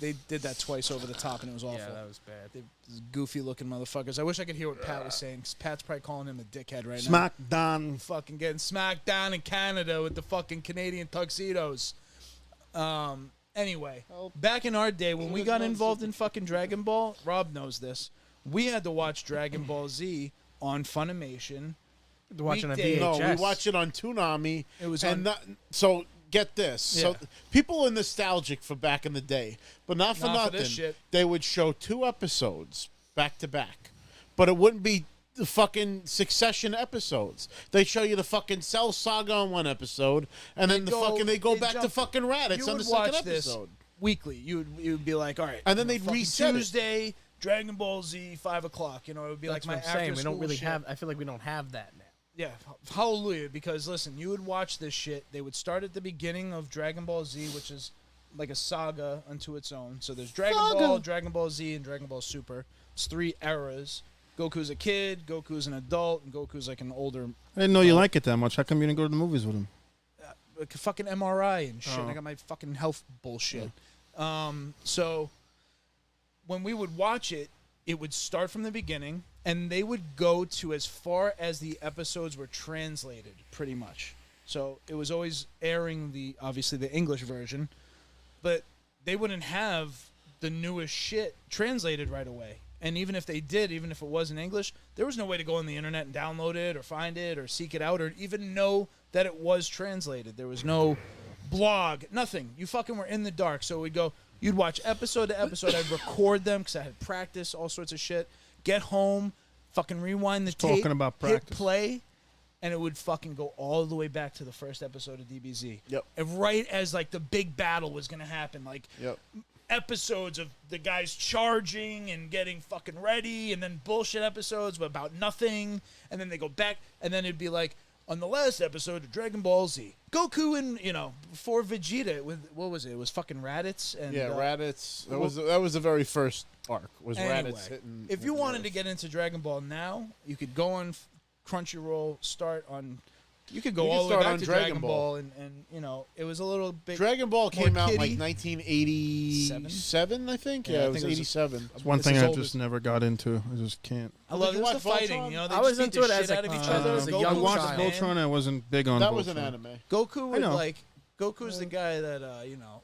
they did that twice over the top, and it was awful. Yeah, that was bad. These goofy-looking motherfuckers. I wish I could hear what Pat was saying, 'cause Pat's probably calling him a dickhead right now. Smackdown. Fucking getting smacked down in Canada with the fucking Canadian tuxedos. Anyway, back in our day when we got involved in fucking Dragon Ball, Rob knows this. We had to watch Dragon Ball Z on Funimation. Watching a Weekday. VHS. No, we watch it on Toonami. It was and on- so get this. Yeah. So people are nostalgic for back in the day, but not for Not for nothing. this shit. They would show 2 episodes back to back, but it wouldn't be the fucking succession episodes. They show you the fucking Cell Saga on one episode, and then they go back to jump- fucking Raditz You on would the second watch this episode. weekly. You would be like, all right, And then they'd fucking reset it. Tuesday, Dragon Ball Z, 5:00. You know, it would be That's like what my I'm saying. We after-school don't really shit. have. I feel like we don't have that now. Yeah, hallelujah. Because listen, you would watch this shit. They would start at the beginning of Dragon Ball Z, which is like a saga unto its own. So there's Dragon Ball, Dragon Ball Z, and Dragon Ball Super. It's 3 eras. Goku's a kid, Goku's an adult, and Goku's like an older I didn't know you like it that much. How come you didn't go to the movies with him? like fucking MRI and shit. Oh. I got my fucking health bullshit. So when we would watch it, it would start from the beginning, and they would go to as far as the episodes were translated, pretty much. So it was always airing obviously the English version, but they wouldn't have the newest shit translated right away. And even if they did, even if it was in English, there was no way to go on the internet and download it or find it or seek it out or even know that it was translated. There was no blog, nothing. You fucking were in the dark. So you'd watch episode to episode. I'd record them because I had practice, all sorts of shit. Get home, fucking rewind the tape, Talking about hit practice. play, and it would fucking go all the way back to the first episode of DBZ. Yep. And right as like the big battle was gonna happen, like Yep. episodes of the guys charging and getting fucking ready, and then bullshit episodes about nothing, and then they go back, and then it'd be like on the last episode of Dragon Ball Z, Goku and before Vegeta with what was it? It was fucking Raditz and Raditz. That was the very first arc. Was Anyway, Raditz hitting? if you wanted to get into Dragon Ball now, you could go on Crunchyroll, start on. You could go You could all the way start back on to Dragon Dragon Ball. Ball, and it was a little bit. Dragon Ball came out in like kiddie. 1987, I think. Yeah, Yeah, I it was think it was- 87. It's one This thing is I old just as- never got into. I just can't. I love Did you it. It was watch the fighting. Voltron? They I was just beat into the it as shit a out of each kid. other. As a Goku young was watched the child. man. Voltron. I wasn't big on That Voltron. was an anime. Goku would know. Goku's the guy that I he's know,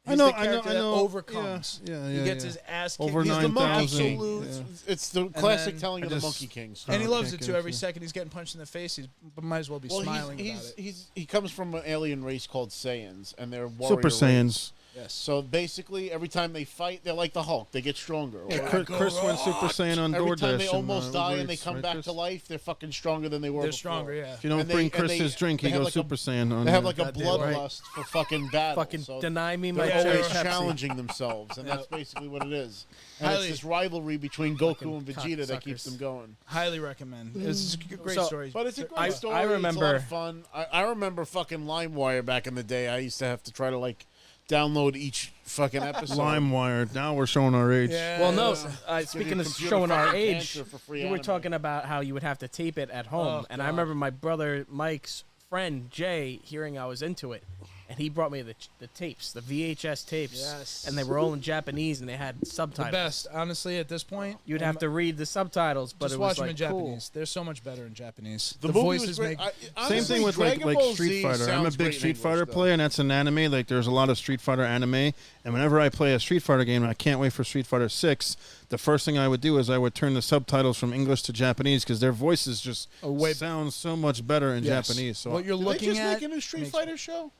the I know, character I know. that overcomes. Yeah, He yeah, gets yeah. his ass kicked. Over He's the monkey 9,000, king. yeah. It's the classic then telling of I the just- Monkey King story. And he Oh, loves can't it get too. Every into it. second he's getting punched in the face, he might as well be smiling about it. He comes from an alien race called Saiyans, and they're warrior Super race. Saiyans. Yes. So basically, every time they fight, they're like the Hulk. They get stronger. Yeah, Chris went Super Saiyan on Every DoorDash. time they and, almost die Uber and they Eats, come right, back Chris? to life, they're fucking stronger than they were They're before. stronger, yeah. If you don't And bring they- Chris and his drink, he they have goes like a- Super Saiyan on They have there. like a Goddamn right. bloodlust for fucking battle. Fucking so deny me my they're cherry always Pepsi. challenging themselves, and that's basically what it is. And Highly- it's this rivalry between Goku Fucking and Vegeta that keeps cocksuckers. them going. Highly recommend. It's a great So- story. But it's a great I story. It's a remember- lot of fun. I remember fucking LimeWire back in the day. I used to have to try to like download each fucking episode. LimeWire. Now we're showing our age. Yeah. Well, no. Give Speaking your of computer showing our fucking age, cancer for free you were anime. talking about how you would have to tape it at home, Oh, and I God. remember my brother Mike's friend Jay hearing I was into it, and he brought me the tapes, the VHS tapes, Yes. and they were all in Japanese and they had The subtitles. best, honestly, at this point. You'd have to read the subtitles, but just it watch was them like in cool. Japanese. They're so much better in Japanese. The The movie voices was great. make. Same Honestly, thing with Dragon like Ball Street Z Fighter. I'm a sounds big great in Street English, Fighter though. player, and that's an anime. Like there's a lot of Street Fighter anime, and whenever I play a Street Fighter game, and I can't wait for Street Fighter 6. The first thing I would do is I would turn the subtitles from English to Japanese because their voices just sound so much better in Yes. Japanese. So What you're Did they looking just at. make a new Street makes- Fighter show?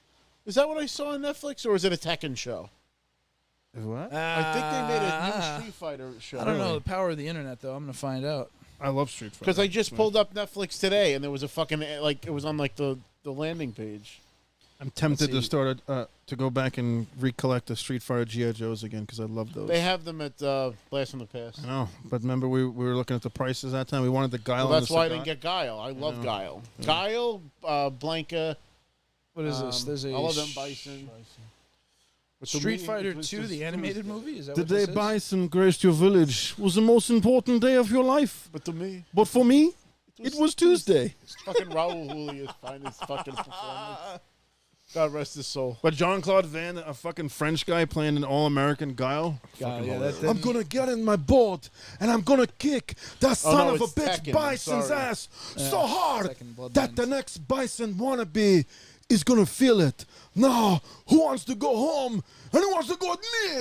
Is that what I saw on Netflix, or is it a Tekken show? what? I think they made a new Street Fighter show. I don't know the power of the internet, though. I'm gonna find out. I love Street Fighter Because I just pulled up Netflix today, and there was a fucking like it was on like the landing page. I'm tempted to Let's see. start to go back and recollect the Street Fighter GI Joes again because I love those. They have them at Blast from the Past. I know, but remember we were looking at the prices that time. We wanted the Guile. Well, and that's the why I Sagat. didn't get Guile. I love know. Guile. Yeah. Guile, Blanca. What is this? There's a all of them Bison. Street Fighter 2, the animated movie? Is that The what day this is? Bison graced your village was the most important day of your life. But to me, But for me, it was Tuesday. it's fucking Raul Julia's finest fucking performance. God rest his soul. But Jean-Claude Van, a fucking French guy playing an all-American Guile. God, yeah, that I'm gonna get in my boat and I'm gonna kick that son no, of a it's bitch Tekken, I'm Bison's sorry. ass so hard Tekken Bloodlines. that the next Bison wannabe is gonna feel it. Now, who wants to go home and who wants to go with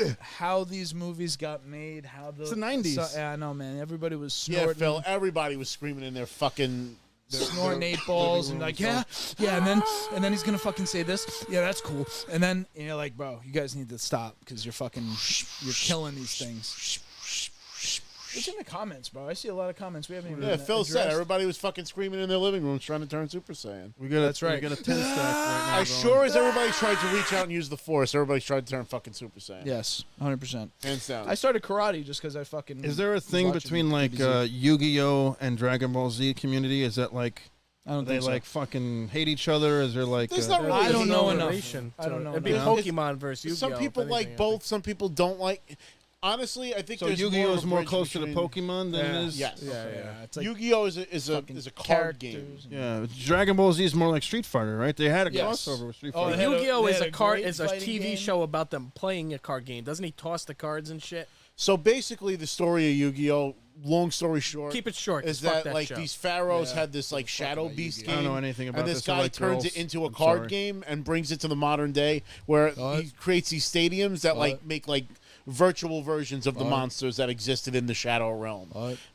me? how these movies got made, how the... It's the 90s. Yeah, I know, man. Everybody was Yeah, snorting. Phil. Everybody was screaming in their fucking. Snorting 8 balls and like, yeah, and then he's gonna fucking say this. Yeah, that's cool. And then you're like, bro, you guys need to stop because you're killing these things. It's in the comments, bro. I see a lot of comments. We haven't even. Yeah, Phil said addressed. everybody was fucking screaming in their living rooms trying to turn Super Saiyan. That's right. We got a 10 stack right now. As sure as everybody tried to reach out and use the Force, everybody's tried to turn fucking Super Saiyan. Yes, 100%. Hands down. I started karate just because I fucking. Is there a thing watching between like DBZ. Yu-Gi-Oh and Dragon Ball Z community? Is that like I don't they think so. like fucking hate each other? Is there like There's not really I don't know a- enough. relation I don't to it. know It'd be enough. Pokemon versus Yu-Gi-Oh! Some people if like anything, I both. Some people don't like. Honestly, I think so? there's Yu-Gi-Oh more is of a more bridge closer to between- Pokemon than it is. Yes. Yeah. It's like Yu-Gi-Oh is a fucking card game. characters and- Yeah, Dragon Ball Z is more like Street Fighter, right? They had a Yes. crossover with Street Oh, Fighter. they had a- Yu-Gi-Oh they is had a a card great is a fighting TV game. show about them playing a card game. Doesn't he toss the cards and shit? So basically, the story of Yu-Gi-Oh, long story short, Keep it short. is 'cause fuck that like show. these pharaohs Yeah. had this like Shadow about Beast Yu-Gi-Oh. game. I don't know anything about and this this. I guy like turns girls. it into a I'm card sorry. game and brings it to the modern day, where he creates these stadiums that like make like virtual versions of the monsters that existed in the Shadow Realm.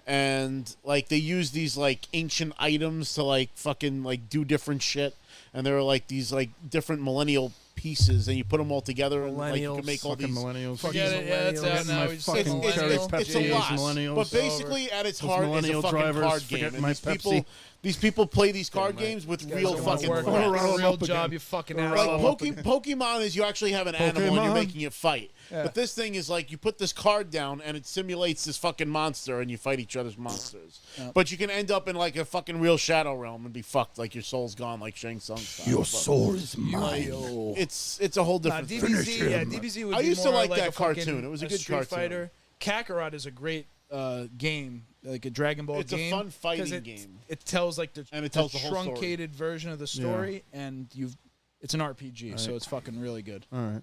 And like they use these like ancient items to like fucking like do different shit, and there are like these like different millennial pieces, and you put them all together, and like you can make all Fucking these. millennials. Forget it. Yeah, that's millennials. out now. My We just say fucking It's, cherry millennial. it's, it's a Pepsi lot, millennials. but basically at its Those heart is a millennial fucking drivers card forget game. And my these people play these card games with real Guys, fucking work, threats. get a real up job, again. you fucking Like, asshole. Like Pokemon is you actually have an animal and you're Pokemon. making it fight. But this thing is like you put this card down and it simulates this fucking monster and you fight each other's monsters. But you can end up in like a fucking real Shadow Realm and be fucked, like your soul's gone, like Shang Tsung style. Your But soul is mine. It's a whole Nah, different thing. DBZ, yeah, DBZ would I be used to more like that a fucking- cartoon. It was a good Street cartoon. Fighter. Kakarot is a great game, like a Dragon Ball It's a game. fun 'cause fighting game. It tells like the And it tells the whole story. truncated version of the story, and it's an RPG, so it's fucking really good. All right.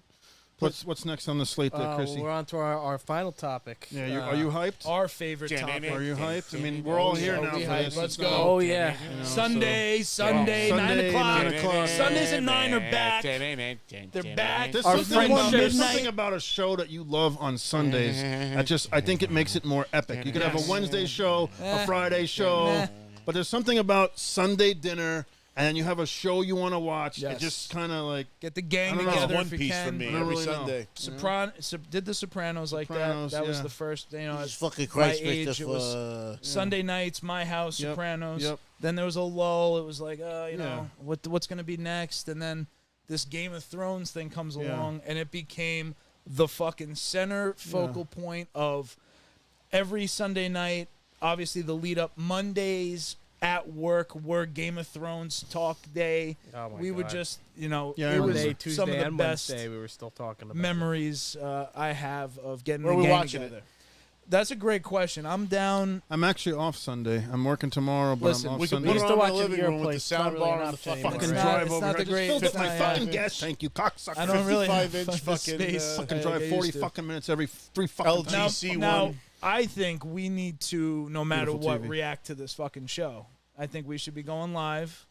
What's next on the slate there, Chrissy? we're on to our final topic. Yeah, are you hyped? Our favorite Are topic. Are you hyped? I mean, we're all here yeah, now we for hyped. this. Let's It's go. not- Oh yeah. you know, Sunday, Sunday, 9 o'clock. 9 o'clock. Sundays at 9 are back. They're back. There's Our something, about, friendship- there's something about a show that you love on Sundays. I think it makes it more epic. You could have a Wednesday show, a Friday show, but there's something about Sunday dinner, and then you have a show you want to watch. It Yes. just kind of like Get the gang I don't know. together One if you Piece can. for me I don't every really know. Sunday. Did the Sopranos like Sopranos, that? That was yeah. the first. You know, Jesus fucking my Christ, age, Mr. it was Sunday nights, My House, Yep, Sopranos. yep. Then there was a lull. It was like, you Yeah. know, what's going to be next? And then this Game of Thrones thing comes Yeah. along, and it became the fucking center focal point of every Sunday night. Obviously, the lead up Mondays at work were Game of Thrones talk day. Oh my We would God. just, you know, Yeah, I it was remember. Monday, Tuesday, some of the and best Wednesday. We were still talking about memories I have of getting Where the are we gang watching together. it? That's a great question. I'm down. I'm actually off Sunday. I'm working tomorrow, but Listen, I'm off We could Sunday. put used it to on watch in it the at living your room with the place. Not sound really bar an and the option fucking anymore. Fucking It's drive not over the here. I just great- filled it's up my not- fucking yeah. gas tank, you cocksucker. I don't really 55-inch have the fucking, space. fucking I drive used 40 to. fucking minutes every 3 fucking LG. times. GC Now, one. I think we need to, no matter Beautiful what, TV. react to this fucking show. I think we should be going live.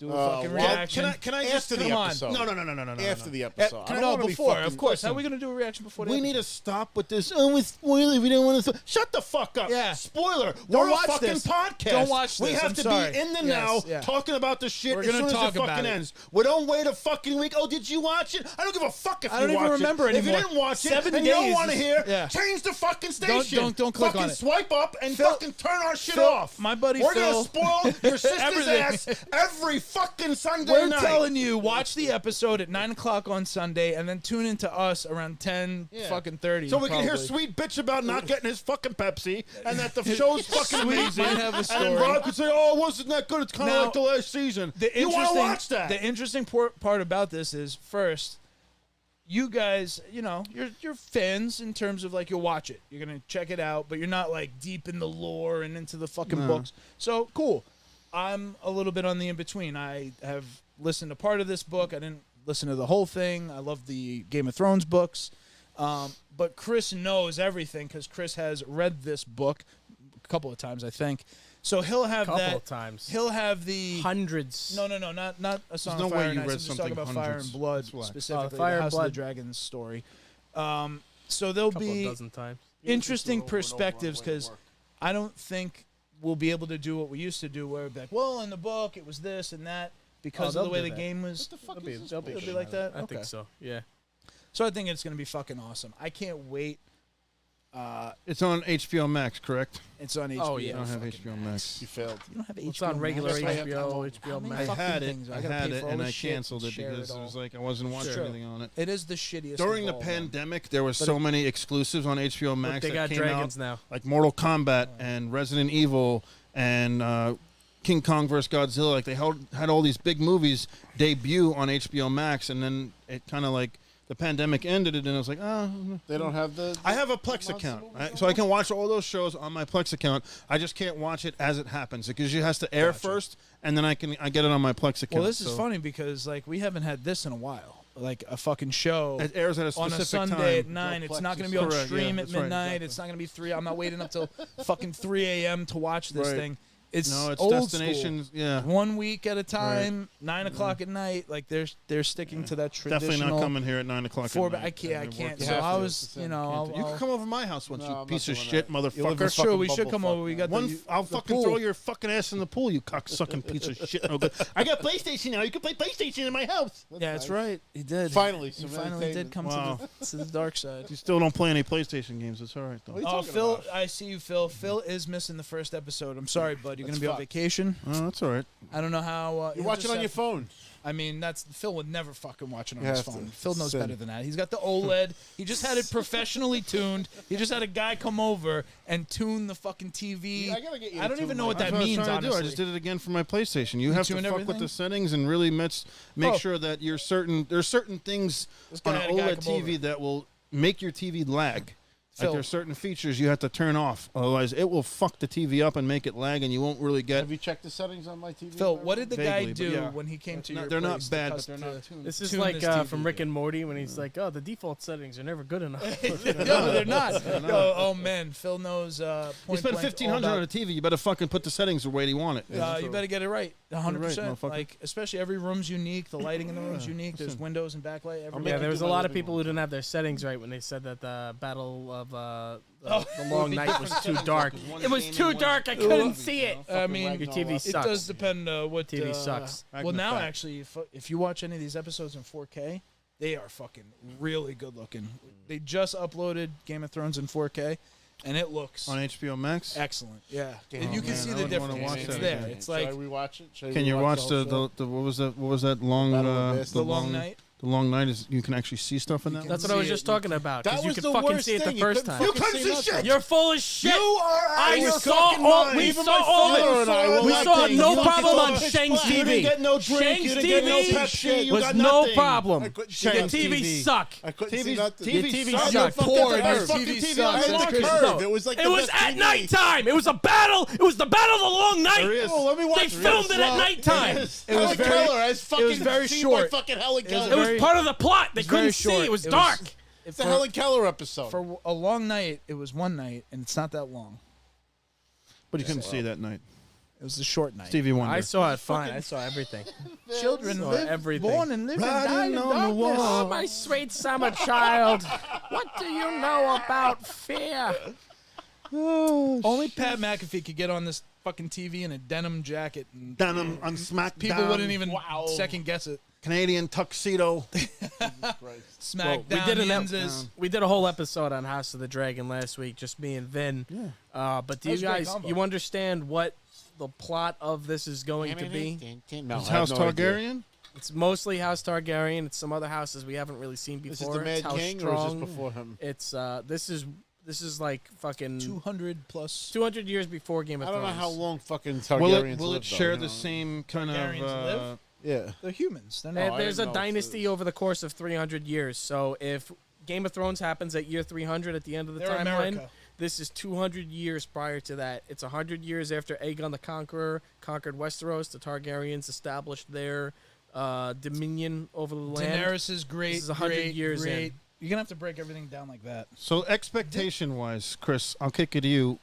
Do a fucking well, reaction. Can I just After the come on. episode. No. After the Yeah, episode. I don't no, wanna be before, fucking- of course. listen. How are we going to do a reaction before the We episode? need to stop with this. Oh, with spoiler. We don't want to. Shut the fuck up. Yeah. Spoiler. Don't We're watch a fucking this. podcast. Don't watch We this. have I'm to sorry. be in the Yes, now, yeah. talking about the shit We're as gonna soon as talk it about fucking it. ends. We don't wait a fucking week. Oh, did you watch it? I don't give a fuck if I you don't even watch remember it. anymore. If you didn't watch 7 it and you don't days want to is- hear, yeah. change the fucking station. Don't click fucking on it. swipe up and Phil- fucking turn our shit Phil, off. my buddy We're Phil- gonna spoil your sister's Everything. ass every fucking Sunday We're night. telling you, watch the episode at 9 o'clock on Sunday, and then tune into us around 10 fucking 30. So we can hear probably. sweet bitch about not getting his fucking Pepsi, and that the show's fucking amazing. might have a And story. then Rob could say, "Oh, it wasn't that good. It's kind of Now, like the last season." The You want to interesting- watch that? The interesting part about this is, first, you guys, you're fans in terms of like you'll watch it, you're gonna check it out, but you're not like deep in the lore and into the fucking books. So cool. I'm a little bit on the in between. I have listened to part of this book. I didn't listen to the whole thing. I love the Game of Thrones books, but Chris knows everything because Chris has read this book a couple of times, I think. So he'll have Couple of times. He'll have the Hundreds. No, not A Song no of way Fire and you Ice. read I'm just talking something about Fire hundreds. and Blood That's why. specifically, Fire the and House Blood. of the Dragon story. So there'll Couple be of dozen times. interesting perspectives because I don't think we'll be able to do what we used to do, where like, well, in the book it was this and that because of the way the game was. They'll be It'll be like that. I Okay. think so. Yeah. So I think it's gonna be fucking awesome. I can't wait. It's on HBO Max, correct? It's on HBO. Oh, yeah. I don't have fucking HBO Max. You failed. You don't have HBO. It's on regular Max? HBO, HBO How many Max. I fucking had it. things? I gotta had pay it, for all and this I shit canceled and it share because it it was all. like I wasn't watching Sure. anything on it. It is the shittiest. During of the all of them. pandemic, there was But so many exclusives on HBO Max They that got came dragons out, now. like Mortal Kombat and Resident Evil and King Kong vs. Godzilla. Like they had all these big movies debut on HBO Max, and then it kind of like the pandemic ended it, and I was like, They don't have the. I have a Plex account, so I can watch all those shows on my Plex account. I just can't watch it as it happens because it has to air first, and then I get it on my Plex account. Well, this is so funny because like we haven't had this in a while. Like a fucking show It airs at a on specific a Sunday time. at 9. No It's Plex not going to is be on correct, stream yeah, at that's right, midnight. exactly. It's not going to be 3. I'm not waiting up till fucking 3 a.m. to watch this Right. thing. It's No, it's old destinations. school. Yeah, 1 week at a time, 9 o'clock at night. Like they're sticking to that traditional. definitely not coming here at 9 o'clock. Four, at but night. I can't. I Every can't. work So day. I to. was, You I'll, can come over my house once, No, you I'm not piece of doing shit, that. You live in for motherfucker. sure. We fucking should come bubble over. We got I'll the fucking pool. throw your fucking ass in the pool, you cocksucking piece of shit. No good. I got PlayStation now. You can play PlayStation in my house. Yeah, that's right. He did. Finally, he some finally did entertainment. come Wow. to the dark side. You still don't play any PlayStation games. It's all right though. What are you Oh, talking Phil, about? I see you, Phil. Phil is missing the first episode. I'm sorry, bud. You're going to That's be on fucked. vacation. Oh, that's all right. I don't know how. You watch it on your phone. I mean, that's Phil would never fucking watch it on You his have to. phone. Phil knows Sin. better than that. He's got the OLED. He just had it professionally tuned. He just had a guy come over and tune the fucking TV. I gotta get you I to don't tune even know mine. what that That's what I was means, trying to do. I honestly. just did it again for my PlayStation. You have to tune fuck with everything? the settings and really make Oh. sure that there's certain things This guy on had an a guy OLED come TV over. that will make your TV lag. Like Phil. there's certain features you have to turn off, otherwise it will fuck the TV up and make it lag, and you won't really get. Have you checked the settings on my TV? Phil, what did the guy Vaguely, but do yeah. when he came to your They're not place bad, to but they're not tuned. This is Tune like this TV. from Rick and Morty when he's like, "Oh, the default settings are never good enough." No, they're not. Oh man, Phil knows. You Point spend blank $1,500 all on a about- TV. You better fucking put the settings the way you want it. You better get it right, 100%. motherfucker. Like, especially every room's unique. The lighting in the room's unique. There's windows and backlight. Yeah, Everywhere. there was a lot of people who didn't have their settings right when they said that the Battle of the Long Night was too dark. It was too dark. I couldn't see it. I mean, Your TV it sucks. does depend what TV sucks. Well, now Magnify. actually, if you watch any of these episodes in 4K, they are fucking really good looking. They just uploaded Game of Thrones in 4K, and it looks On HBO Max. excellent. Yeah, Damn, and you can man, see I the wouldn't wanna difference. watch It's that there. again. It's Should like I rewatch it? Should I Can you rewatch watch the the whole show? what was that long Battle of the Abyss. the long night. The long night is you can actually see stuff in that. can one? That's what I was see just it. talking about. That Because you was could the fucking worst see it the thing. You first couldn't time. fucking see couldn't see nothing. shit. You're full of shit. You are I out of saw fucking all. mind. We Even saw my all of father it. and I were We like saw that. no You problem on fucking Shang's You didn't TV. get no drink. Shang's You didn't get no TV Pepsi. You was got no nothing. problem. I couldn't see Your nothing. TV suck. I couldn't see TV's nothing. Your TV sucks. sucks. Fucking Poor, TV your fucking TV TV sucks. on It's lock. curved. It was like It the was best at TV. nighttime. It was a battle. It was the battle of the long night. There is. Oh, let me watch They filmed it at nighttime. It was Helen very- Keller as fucking it was very seen short. by fucking Helen was Keller. It was very- part of the plot. They was very couldn't see. short. It was It was- dark. It's the Helen Keller episode. For a long night, it was one night, and it's not that long. But you couldn't see that night. It was a short night. Stevie Wonder. I saw it fine. I saw everything. Children Saw live, everything. born and live and die Riding in on the darkness. wall. Oh, my sweet summer child. What do you know about fear? Only Pat McAfee could get on this fucking TV in a denim jacket, and Denim on SmackDown. people wouldn't even second guess it. Canadian tuxedo. SmackDown. We did a whole episode on House of the Dragon last week, just me and Vin. Yeah. But do That you was a great guys, combo. you understand what the plot of this is going to be? No, It's I have House no idea. Targaryen. It's mostly House Targaryen. It's some other houses we haven't really seen before. Is it the It's Mad House King Strong. or is this before him? It's this is like fucking 200 plus. 200 years before Game of I don't know Thrones. how long fucking Will Targaryens it lived, share though, the same kind Targaryens of? live? Yeah. They're humans. They're And not. there's a didn't know if dynasty it was- over the course of 300 years. So if Game of Thrones happens at year 300 at the end of the They're timeline, America. this is 200 years prior to that. It's 100 years after Aegon the Conqueror conquered Westeros. The Targaryens established their dominion over the land. Daenerys is great. This is 100 great, years great. in. You're gonna have to break everything down like that. So expectation-wise, Chris, I'll kick it to you.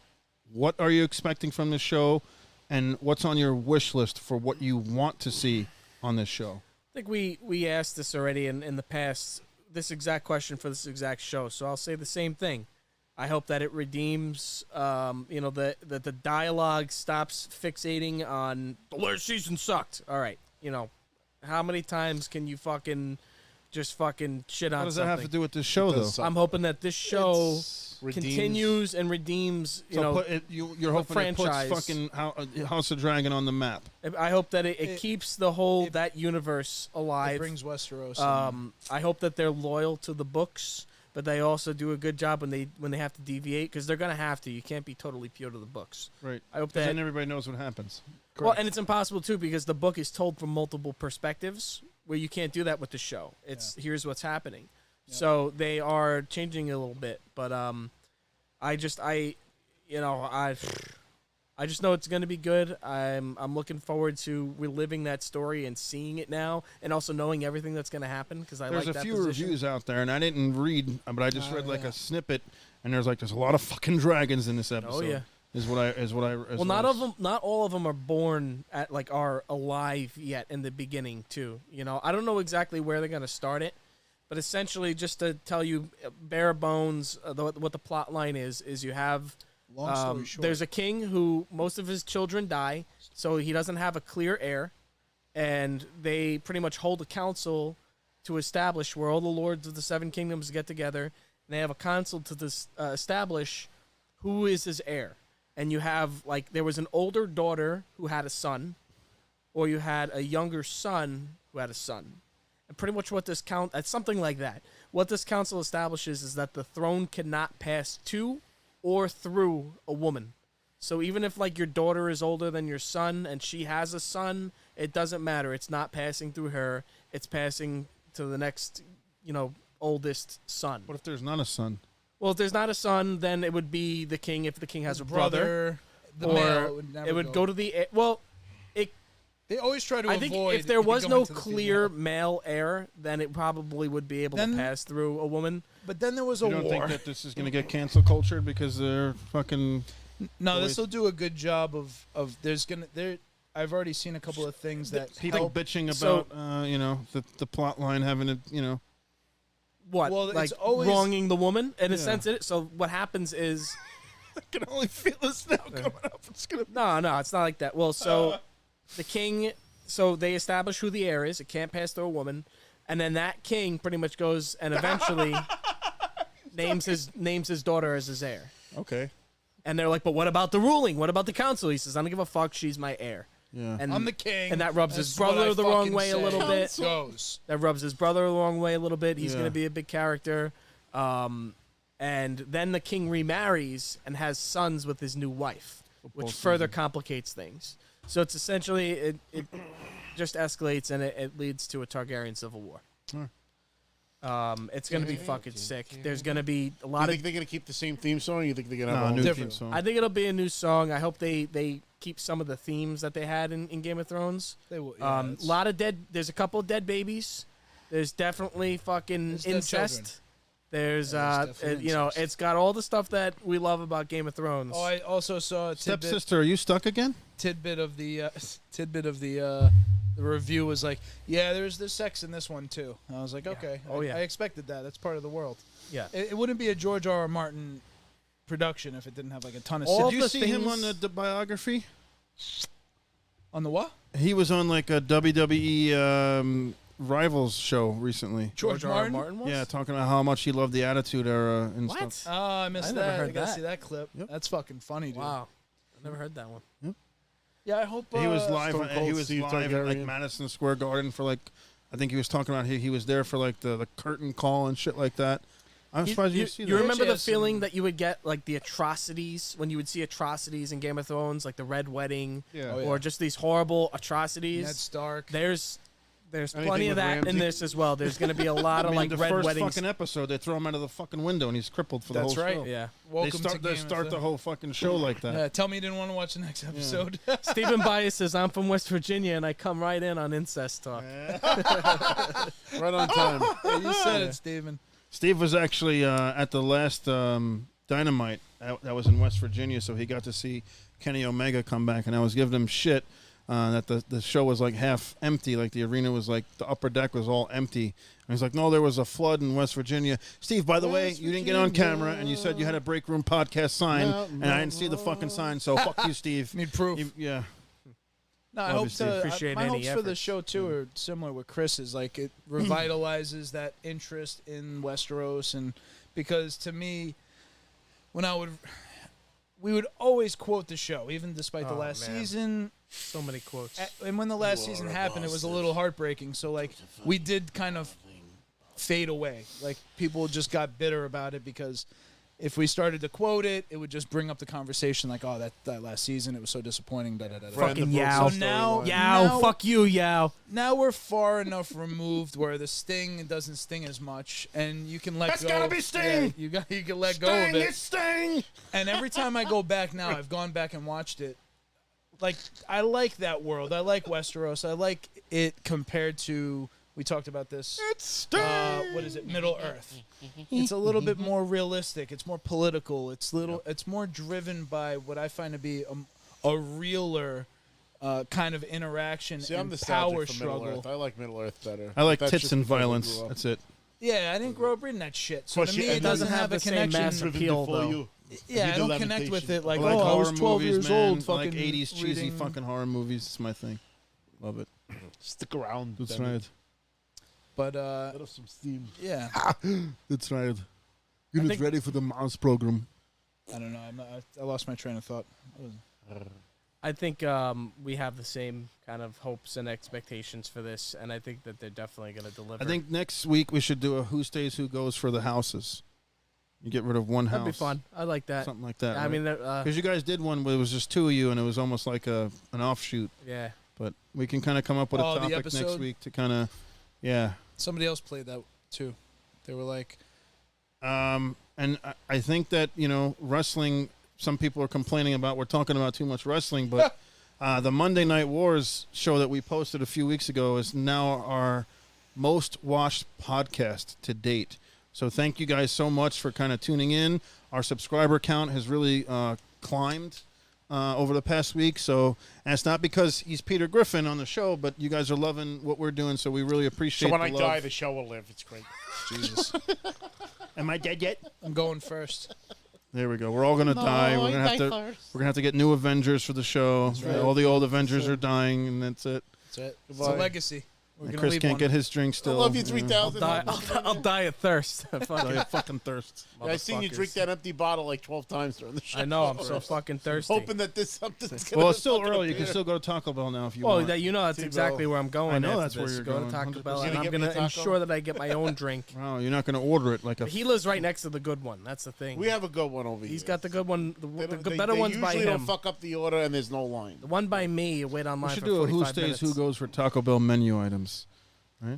What are you expecting from this show, and what's on your wish list for what you want to see on this show? I think we asked this already in the past, this exact question for this exact show. So I'll say the same thing. I hope that it redeems, that the dialogue stops fixating on the last season sucked. All right, how many times can you just shit on What does something? that have to do with this show, It though? does suck. I'm hoping that this show Redeems- continues and redeems. You're hoping franchise. it puts fucking House of Dragon on the map. I hope that it It- keeps that universe It alive. brings Westeros. I hope that they're loyal to the books, but they also do a good job when they have to deviate, because they're gonna have to. You can't be totally pure to the books. Right. I hope Because that. then everybody knows what happens. Well, and it's impossible too, because the book is told from multiple perspectives, where you can't do that with the show. It's here's what's happening. Yeah. So they are changing a little bit, but I just know it's going to be good. I'm looking forward to reliving that story and seeing it now, and also knowing everything that's going to happen, because There's like a that few position. reviews out there, and I didn't read, but I just Oh, read like yeah. a snippet, and there's a lot of fucking dragons in this episode. Oh yeah. Well, Not all of them are born are alive yet in the beginning too. I don't know exactly where they're gonna start it, but essentially, just to tell you bare bones, what the plot line is you have Long story short, there's a king who most of his children die, so he doesn't have a clear heir, and they pretty much hold a council to establish, where all the lords of the seven kingdoms get together, and they have a council to establish who is his heir. And you have, there was an older daughter who had a son, or you had a younger son who had a son. And pretty much what this it's something like that. What this council establishes is that the throne cannot pass to or through a woman. So even if, your daughter is older than your son and she has a son, it doesn't matter. It's not passing through her. It's passing to the next, oldest son. what if there's not a son? Well, if there's not a son, then it would be the king if the king has a brother. The Or male would never it would go to the They always try to I think avoid. if there was no going to the clear female. male heir, then it probably would be able Then- to pass through a woman. But then there was a You don't war. think that this is going to get cancel cultured because they're fucking... No, Boys. this will do a good job of. I've already seen a couple of things that People help. bitching So- about, the plot line having it, What? Well, it's like always- wronging the woman? In a Yeah. sense, so what happens is I can only feel this now coming up. It's going to... no, it's not like that. Well, so the king, so they establish who the heir is. It can't pass through a woman, and then that king pretty much goes and eventually names his daughter as his heir. Okay. And they're like, but what about the ruling? What about the council? He says, I don't give a fuck. She's my heir. Yeah. And I'm the king, and that rubs his that's what brother I the wrong fucking way a say. little bit. Goes. That rubs his brother the wrong way a little bit. He's Yeah. going to be a big character. And then the king remarries and has sons with his new wife, which both further seasons. complicates things. So it's essentially, it just escalates, and it leads to a Targaryen civil war. It's going to be fucking sick. There's going to be a Do lot you of... think they're gonna keep the same theme song? Or you think they're gonna No, have a a whole new different- theme song. I think it'll be a new song. I hope they keep some of the themes that they had in Game of Thrones. They will. A lot of dead. There's a couple of dead babies. There's definitely fucking There's dead incest. children. There's definitely incest. it's got all the stuff that we love about Game of Thrones. Oh, I also saw a Stepsister, are you stuck again? tidbit of the review was like, yeah, there's sex in this one too. And I was like, okay. Oh, yeah. I expected that. That's part of the world. yeah. It wouldn't be a George R. R. Martin production if it didn't have a ton of All Did you the see him things- on the biography? on the what? He was on a WWE Rivals show recently. George R. R. Martin? was? Yeah, talking about how much he loved the Attitude Era and What? stuff. Oh, I missed I that. never heard I gotta that. see that clip. Yep. That's fucking funny, dude. Wow. I never heard that one. Yeah, I hope He was live. Stone He Cold was Steve live at Targaryen. Madison Square Garden for I think he was talking about he was there for the curtain call and shit like that. I'm surprised you didn't see You that. remember the Yes, feeling and- that you would get, the atrocities, when you would see atrocities in Game of Thrones, like the Red Wedding, Yeah. Oh, yeah. or just these horrible atrocities? Ned Stark. There's There's Anything plenty of with that in Ramsey? this as well. There's going to be a lot of like the red first weddings. fucking episode, they throw him out of the fucking window and he's crippled for the That's whole right. show. Yeah. Welcome They start the whole fucking show like that. Yeah, tell me you didn't want to watch the next episode. Stephen Bias says, I'm from West Virginia and I come right in on incest talk. Right on time. Yeah, you said it, Steven. Steve was actually at the last Dynamite that was in West Virginia, so he got to see Kenny Omega come back, and I was giving him shit that the show was like half empty, like the arena was like the upper deck was all empty. And he's like, no, there was a flood in West Virginia. Steve, by the way, you didn't get on camera, and you said you had a Break Room podcast sign, and I didn't see the fucking sign, so fuck you, Steve. Need proof. Yeah. No, I hope Obviously. Appreciate my any hopes for the efforts. show too are similar with Chris's. Like it revitalizes that interest in Westeros, and because to me, when we would always quote the show, even despite the Oh, last man. season. So many quotes. And when the last season happened, it was a little heartbreaking. So like we did kind of fade away. Like people just got bitter about it because if we started to quote it, it would just bring up the conversation like, oh, that last season, it was so disappointing. Da, da, da, da. Fucking the Yao. So now, Yao, now- fuck you, Yao. Now we're far enough removed where the sting doesn't sting as much, and you can let That's go. gotta be Sting! Yeah, you can let go of it. Sting! And every time I go back now, I've gone back and watched it. Like I like that world. I like Westeros. I like it compared to. We talked about this. What is it? Middle Earth. It's a little bit more realistic. It's more political. It's It's more driven by what I find to be a realer kind of interaction See, I'm and nostalgic power for Middle struggle. Earth. I like Middle Earth better. I like That's tits just and because I violence. grew up. That's it. Yeah, I didn't grow up reading that shit. So Plus to me, you- it doesn't have the a same connection. mass appeal, Driven though. you. Yeah, I You do don't connect with lamentation. it like, I like oh, I horror was 12 movies, years man. old, I fucking like 80s cheesy reading- fucking horror movies. It's my thing. Love it. Stick around. That's damn it. right. But Let off some steam. yeah, That's right. I think- ready for the mouse program. I don't know. I lost my train of thought. I think we have the same kind of hopes and expectations for this, and I think that they're definitely going to deliver. I think next week we should do a who stays, who goes for the houses. You get rid of one house. that'd be fun. I like that. Something like that. I mean, because you guys did one where it was just two of you, and it was almost like an offshoot. yeah. But we can kind of come up with a Oh, the topic next episode? week to kind of, yeah. Somebody else played that too. They were like, And I think that, wrestling, some people are complaining about we're talking about too much wrestling, but the Monday Night Wars show that we posted a few weeks ago is now our most watched podcast to date. So thank you guys so much for kind of tuning in. Our subscriber count has really climbed over the past week. So, and it's not because he's Peter Griffin on the show, but you guys are loving what we're doing. So we really appreciate So when the I love. die, the show will live. It's great. Jesus, Am I dead yet? I'm going first. There we go. We're all gonna die. We're gonna have to get new Avengers for the show. right. All the old Avengers are dying, and that's it. That's it. It's Goodbye. a legacy. We're And gonna Chris leave can't one. get his drink still. I love you, Yeah. 3000. I'll die of thirst. Die Fucking of fucking thirst. I seen you drink motherfuckers. that empty bottle like 12 times during the show. I know. I'm so fucking thirsty. hoping that this something's gonna Well, it's still fucking early. You can appear. still go to Taco Bell now if you Well, want. that's T-Bell. exactly where I'm going. I know after that's where this. you're Go going, to Taco 100%. Bell, You and gonna I'm get me gonna a taco? ensure that I get my own drink. Wow, you're not gonna order it like a. He lives right next to the good one. That's the thing. We have a good one over here. He's got the good one. They The don't- good, they- better they one's by usually don't him. fuck up the order and there's no line. The one by me, you wait We online should for do a 45 who stays, minutes. who goes for Taco Bell menu items.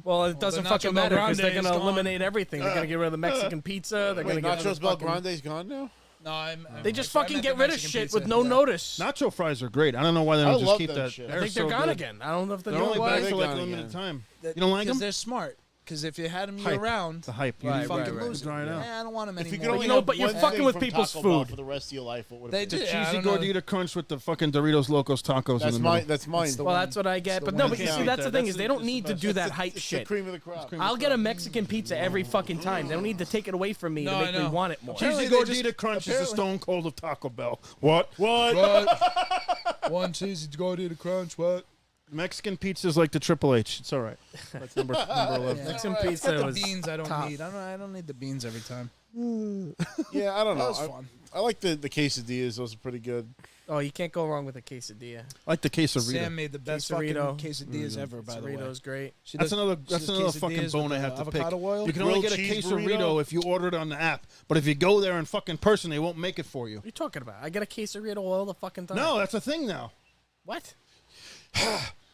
Well, it doesn't the fucking Nacho Bel matter because they're Grande going to is gone. eliminate everything. They're going to get rid of the Mexican pizza. They're going Wait, to get rid Nachos of Bel fucking- Grande's gone now? No, They just I fucking meant get the rid of Mexican shit pizza. with no Yeah. notice. Nacho fries are great. I don't know why they I don't just love keep that that. shit. I think they're so gone good. again. I don't know if they're They're only why back they for like gone limited again? time. That- You don't like 'cause them? They're smart. Because if you had them Hype. year-round, The hype. You Right, need fucking right, lose dry it them. out. I don't want them If you anymore. could only you know, have but you're one fucking thing with from people's Taco Bell food. for the rest of your life, what would They it do. be? Yeah, I Cheesy don't know. gordita crunch with the fucking Doritos Locos tacos That's in the mine. middle. That's mine. That's the Well, one. that's what I get. the But one no, you but you can't see, beat that's the that. thing That's is they the- don't that's need the to best. do that It's hype the shit. cream of the crop. I'll get a Mexican pizza every fucking time. They don't need to take it away from me No, to I make me know. want it more. Cheesy Apparently they gordita crunch is the apparently- stone cold of Taco Bell. What? One cheesy gordita crunch. What? Mexican pizza's like the Triple H. It's all right. That's number 11. Mexican It's pizza got the was beans I don't top. need. I don't need the beans every time. Yeah, I don't That know. was fun. I like the quesadillas. Those are pretty good. Oh, you can't go wrong with a quesadilla. I like the quesarito. Sam made the best Quesarito. fucking quesadillas ever, by the way. Burrito's great. She That's does- another. she That's does another fucking quesadillas bone with I the have to pick. avocado oil. You can only Grilled get a cheese quesarito burrito? if you order it on the app. But if you go there in fucking person, they won't make it for you. What are you talking about? I get a quesarito all the fucking time. No, that's a thing now. What?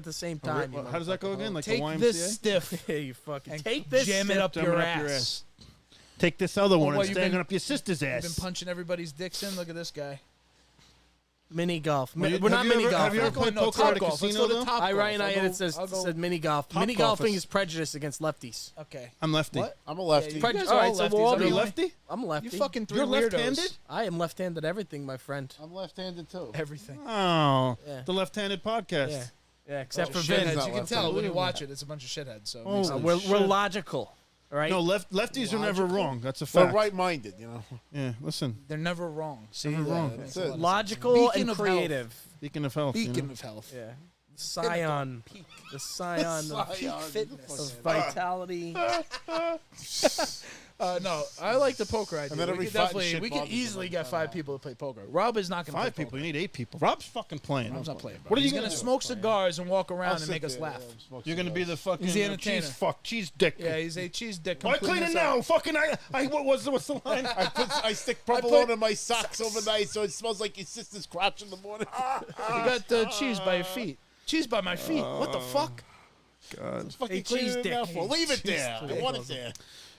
at the same time. How does that go again? Like the Take YMCA? this stiff Hey, you fucking and take this. jam it sip, up jam your it up your ass. Take this other one what, and you've stand been- up your sister's You've ass. been punching everybody's dicks in. Look at this guy. Mini golf. Well, We're not mini golf. Have you ever played poker at a casino, though? I Ryan, it said mini golf. Top Mini golf golfing is- is prejudice against lefties. Okay. I'm lefty. What? I'm a lefty. Yeah, Prejudice. guys are All all right, so lefties, we'll all aren't Are you be you? lefty? I'm a lefty. You fucking three You're weirdos. left-handed? I am left-handed at everything, my friend. I'm left-handed too. Everything. Oh, Yeah. the left-handed podcast. Yeah. Yeah, except Bunch for of Vince. shitheads. not You can left tell handed. when you watch it. It's a bunch of shitheads. So it makes Holy sense. We're shit. logical. All right. No, lefties are never Logical? wrong. That's a We're fact. right-minded, you know. Yeah, listen. They're never wrong. See, Never that wrong. makes That's a it. lot of Logical Beacon and of health. creative. Speaking of health, Beacon you know? of health. Yeah. Scion. Peak. The scion of Peak fitness. of vitality. No, I like the poker idea. And then We every could fight and definitely, shit we could bothers easily them. get 5 people to play poker. Rob is not going to 5 play people. poker. You need 8 people. Rob's fucking playing. Rob's not playing. Bro. What are you He's gonna gonna do? smoke cigars and walk around I'll and sit make us there, laugh. smoke You're gonna be the fucking He's the entertainer. cheese fuck, cheese dick. Yeah, he's a cheese dick. Why clean it now? Fucking what's the line? I stick provolone in my socks overnight so it smells like your sister's crotch in the morning. You got the cheese by your feet. Cheese by my feet. What the fuck? God. Fucking Hey, clean cheese it dick. now for. Leave it Cheese there. I dick. want it there.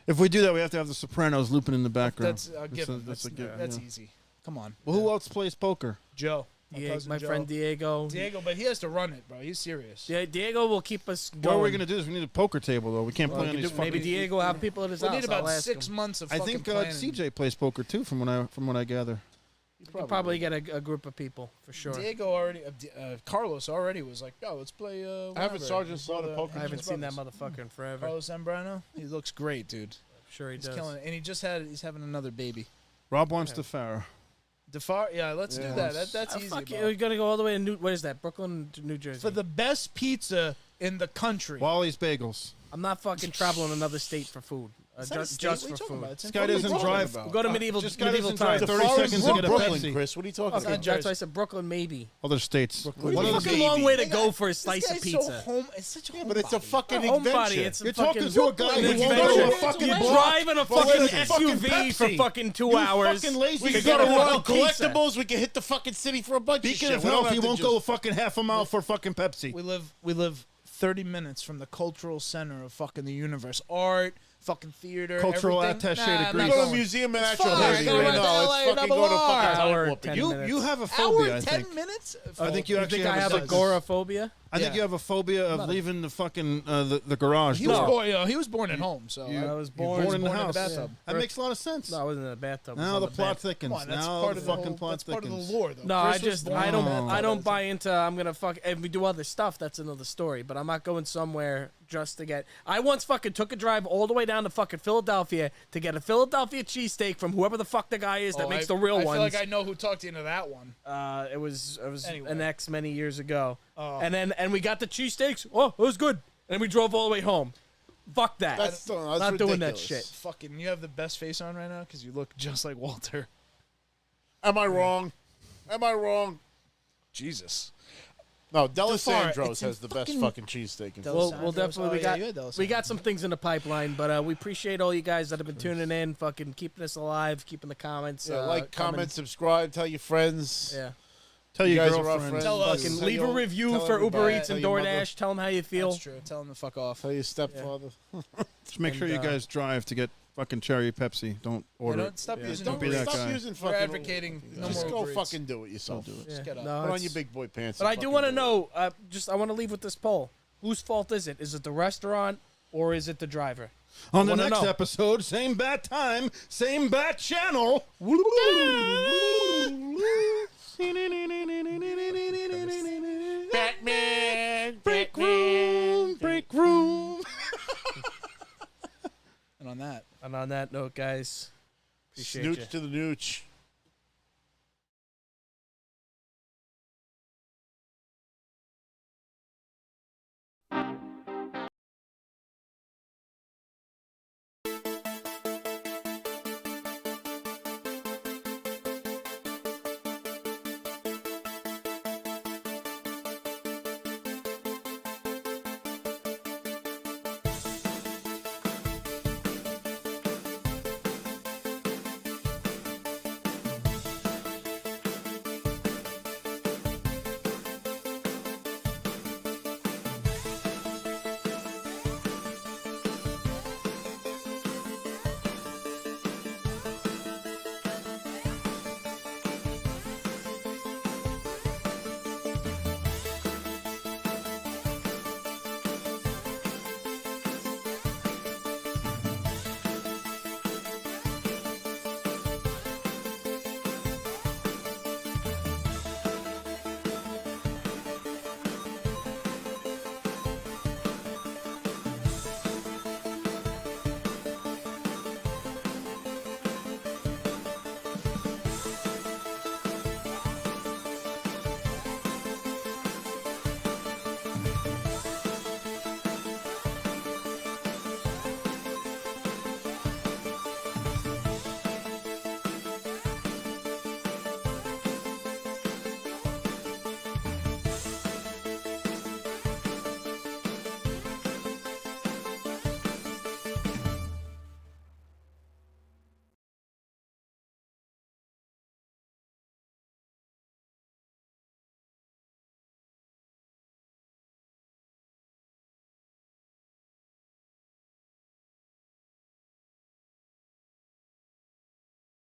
If we do that, we have to have the Sopranos looping in the background. That's I'll give him. That's That's, a good- that's yeah. easy. Come on, Well, who else plays poker? Joe. My friend Diego. Diego, but he has to run it, bro. He's serious. Yeah, Diego will keep us going. What are we gonna do? Is we need a poker table though. We can't Well, play on we these could do- maybe fucking. Diego will have people at his We house. need about I'll ask 6 him. months of I fucking think planning. CJ plays poker too, from what I gather. We could probably get a group of people for sure. Diego already, Carlos already was like, "Yo, let's play." I haven't Sergeant Slaughter poker. I haven't seen that motherfucker in forever. Carlos Zambrano. He looks great, dude. Sure he He's does. killing it, and he's having another baby. Rob wants the Farah. Defar, yeah, let's do that. That's easy. Fuck bro. it, we're gonna go all the way to what is that? Brooklyn to New Jersey. For the best pizza in the country. Wally's Bagels. I'm not fucking traveling another state for food. Is that a Just state? What are for you talking food. about? It's in This guy fucking doesn't Brooklyn. drive. We'll go to medieval This guy medieval doesn't drive times. 30 seconds to get a Brooklyn, Pepsi. Chris. What are you talking It's not about? That's why I said Brooklyn, maybe. Other states. Brooklyn. One It's of a the fucking states. long way to That go guy- for a this slice of guy's pizza. So home, it's such a But it's a fucking Homebody, adventure. it's a You're fucking talking to a guy an who won't go to a adventure. fucking You block drive in a for fucking fucking SUV for Pepsi. fucking 2 You hours. fucking lazy We to could go get to a World fucking pizza. Collectibles. We could hit the fucking city for a bunch of Speaking shit. of We don't health, have he to won't just- go a fucking half a mile for fucking Pepsi. We live 30 minutes from the cultural center of fucking the universe. Art, fucking theater, Cultural everything. attaché I'm degree. not Go to a going. museum of It's natural fine. history. Go No, to LA, it's fucking go to double fucking R. time Hour, warp 10 again. minutes. You have a Hour phobia, I and 10 think. minutes? I think you You actually think I have a agoraphobia? I think Yeah. you have a phobia of leaving the fucking the garage. He door. was born at home, so I was You're born, born in the born in house. the bathtub. That makes a lot of sense. No, I wasn't in a bathtub. I Now was the on plot bed. thickens. Come on, that's Now part the of the fucking whole, plot that's part of thickens. the lore, though. No, Chris was born I in don't the bathtub. I don't buy into I'm gonna fuck if we do other stuff, that's another story. But I'm not going somewhere just to get I once fucking took a drive all the way down to fucking Philadelphia to get a Philadelphia cheesesteak from whoever the fuck the guy is that makes the real I ones. feel like I know who talked you into that one. It was Anyway. an ex many years ago. Oh. And we got the cheesesteaks. Oh, it was good. And we drove all the way home. Fuck that. That's not doing that ridiculous. shit. Fucking, you have the best face on right now because you look just like Walter. Am I wrong? Am I wrong? Jesus. No, Defar, D'Alessandro's it's in has the best fucking- fucking cheesesteak. in We'll D'Alessandro's. definitely Oh, yeah, you had D'Alessandro's. we got some things in the pipeline, but we appreciate all you guys that have been tuning in, fucking keeping us alive, keeping the comments. Yeah, like, coming. comment, subscribe, tell your friends. Yeah. Tell You your guys are our girlfriend. friends. Tell us. Fucking Tell leave a your- review tell for Uber everybody. Eats Tell and your mother. DoorDash. Tell them how you feel. That's true. Tell him to fuck off. Tell your stepfather. Just make sure you And, guys drive to get fucking cherry Pepsi. Don't order don't it. stop using don't be Uber that Eats. Stop guy. using We're fucking. advocating no Just more go Uber Eats. fucking do it yourself. Don't do it. Just get up. No, Put on it's- your big boy pants. But and I do fucking want to do it. know. I want to leave with this poll. Whose fault is it? Is it the restaurant or is it the driver? On the wanna next know. episode, same bat time, same bat channel. Batman, Break room, break room. And on that. And on that note, guys, appreciate Snooch you. to the nooch.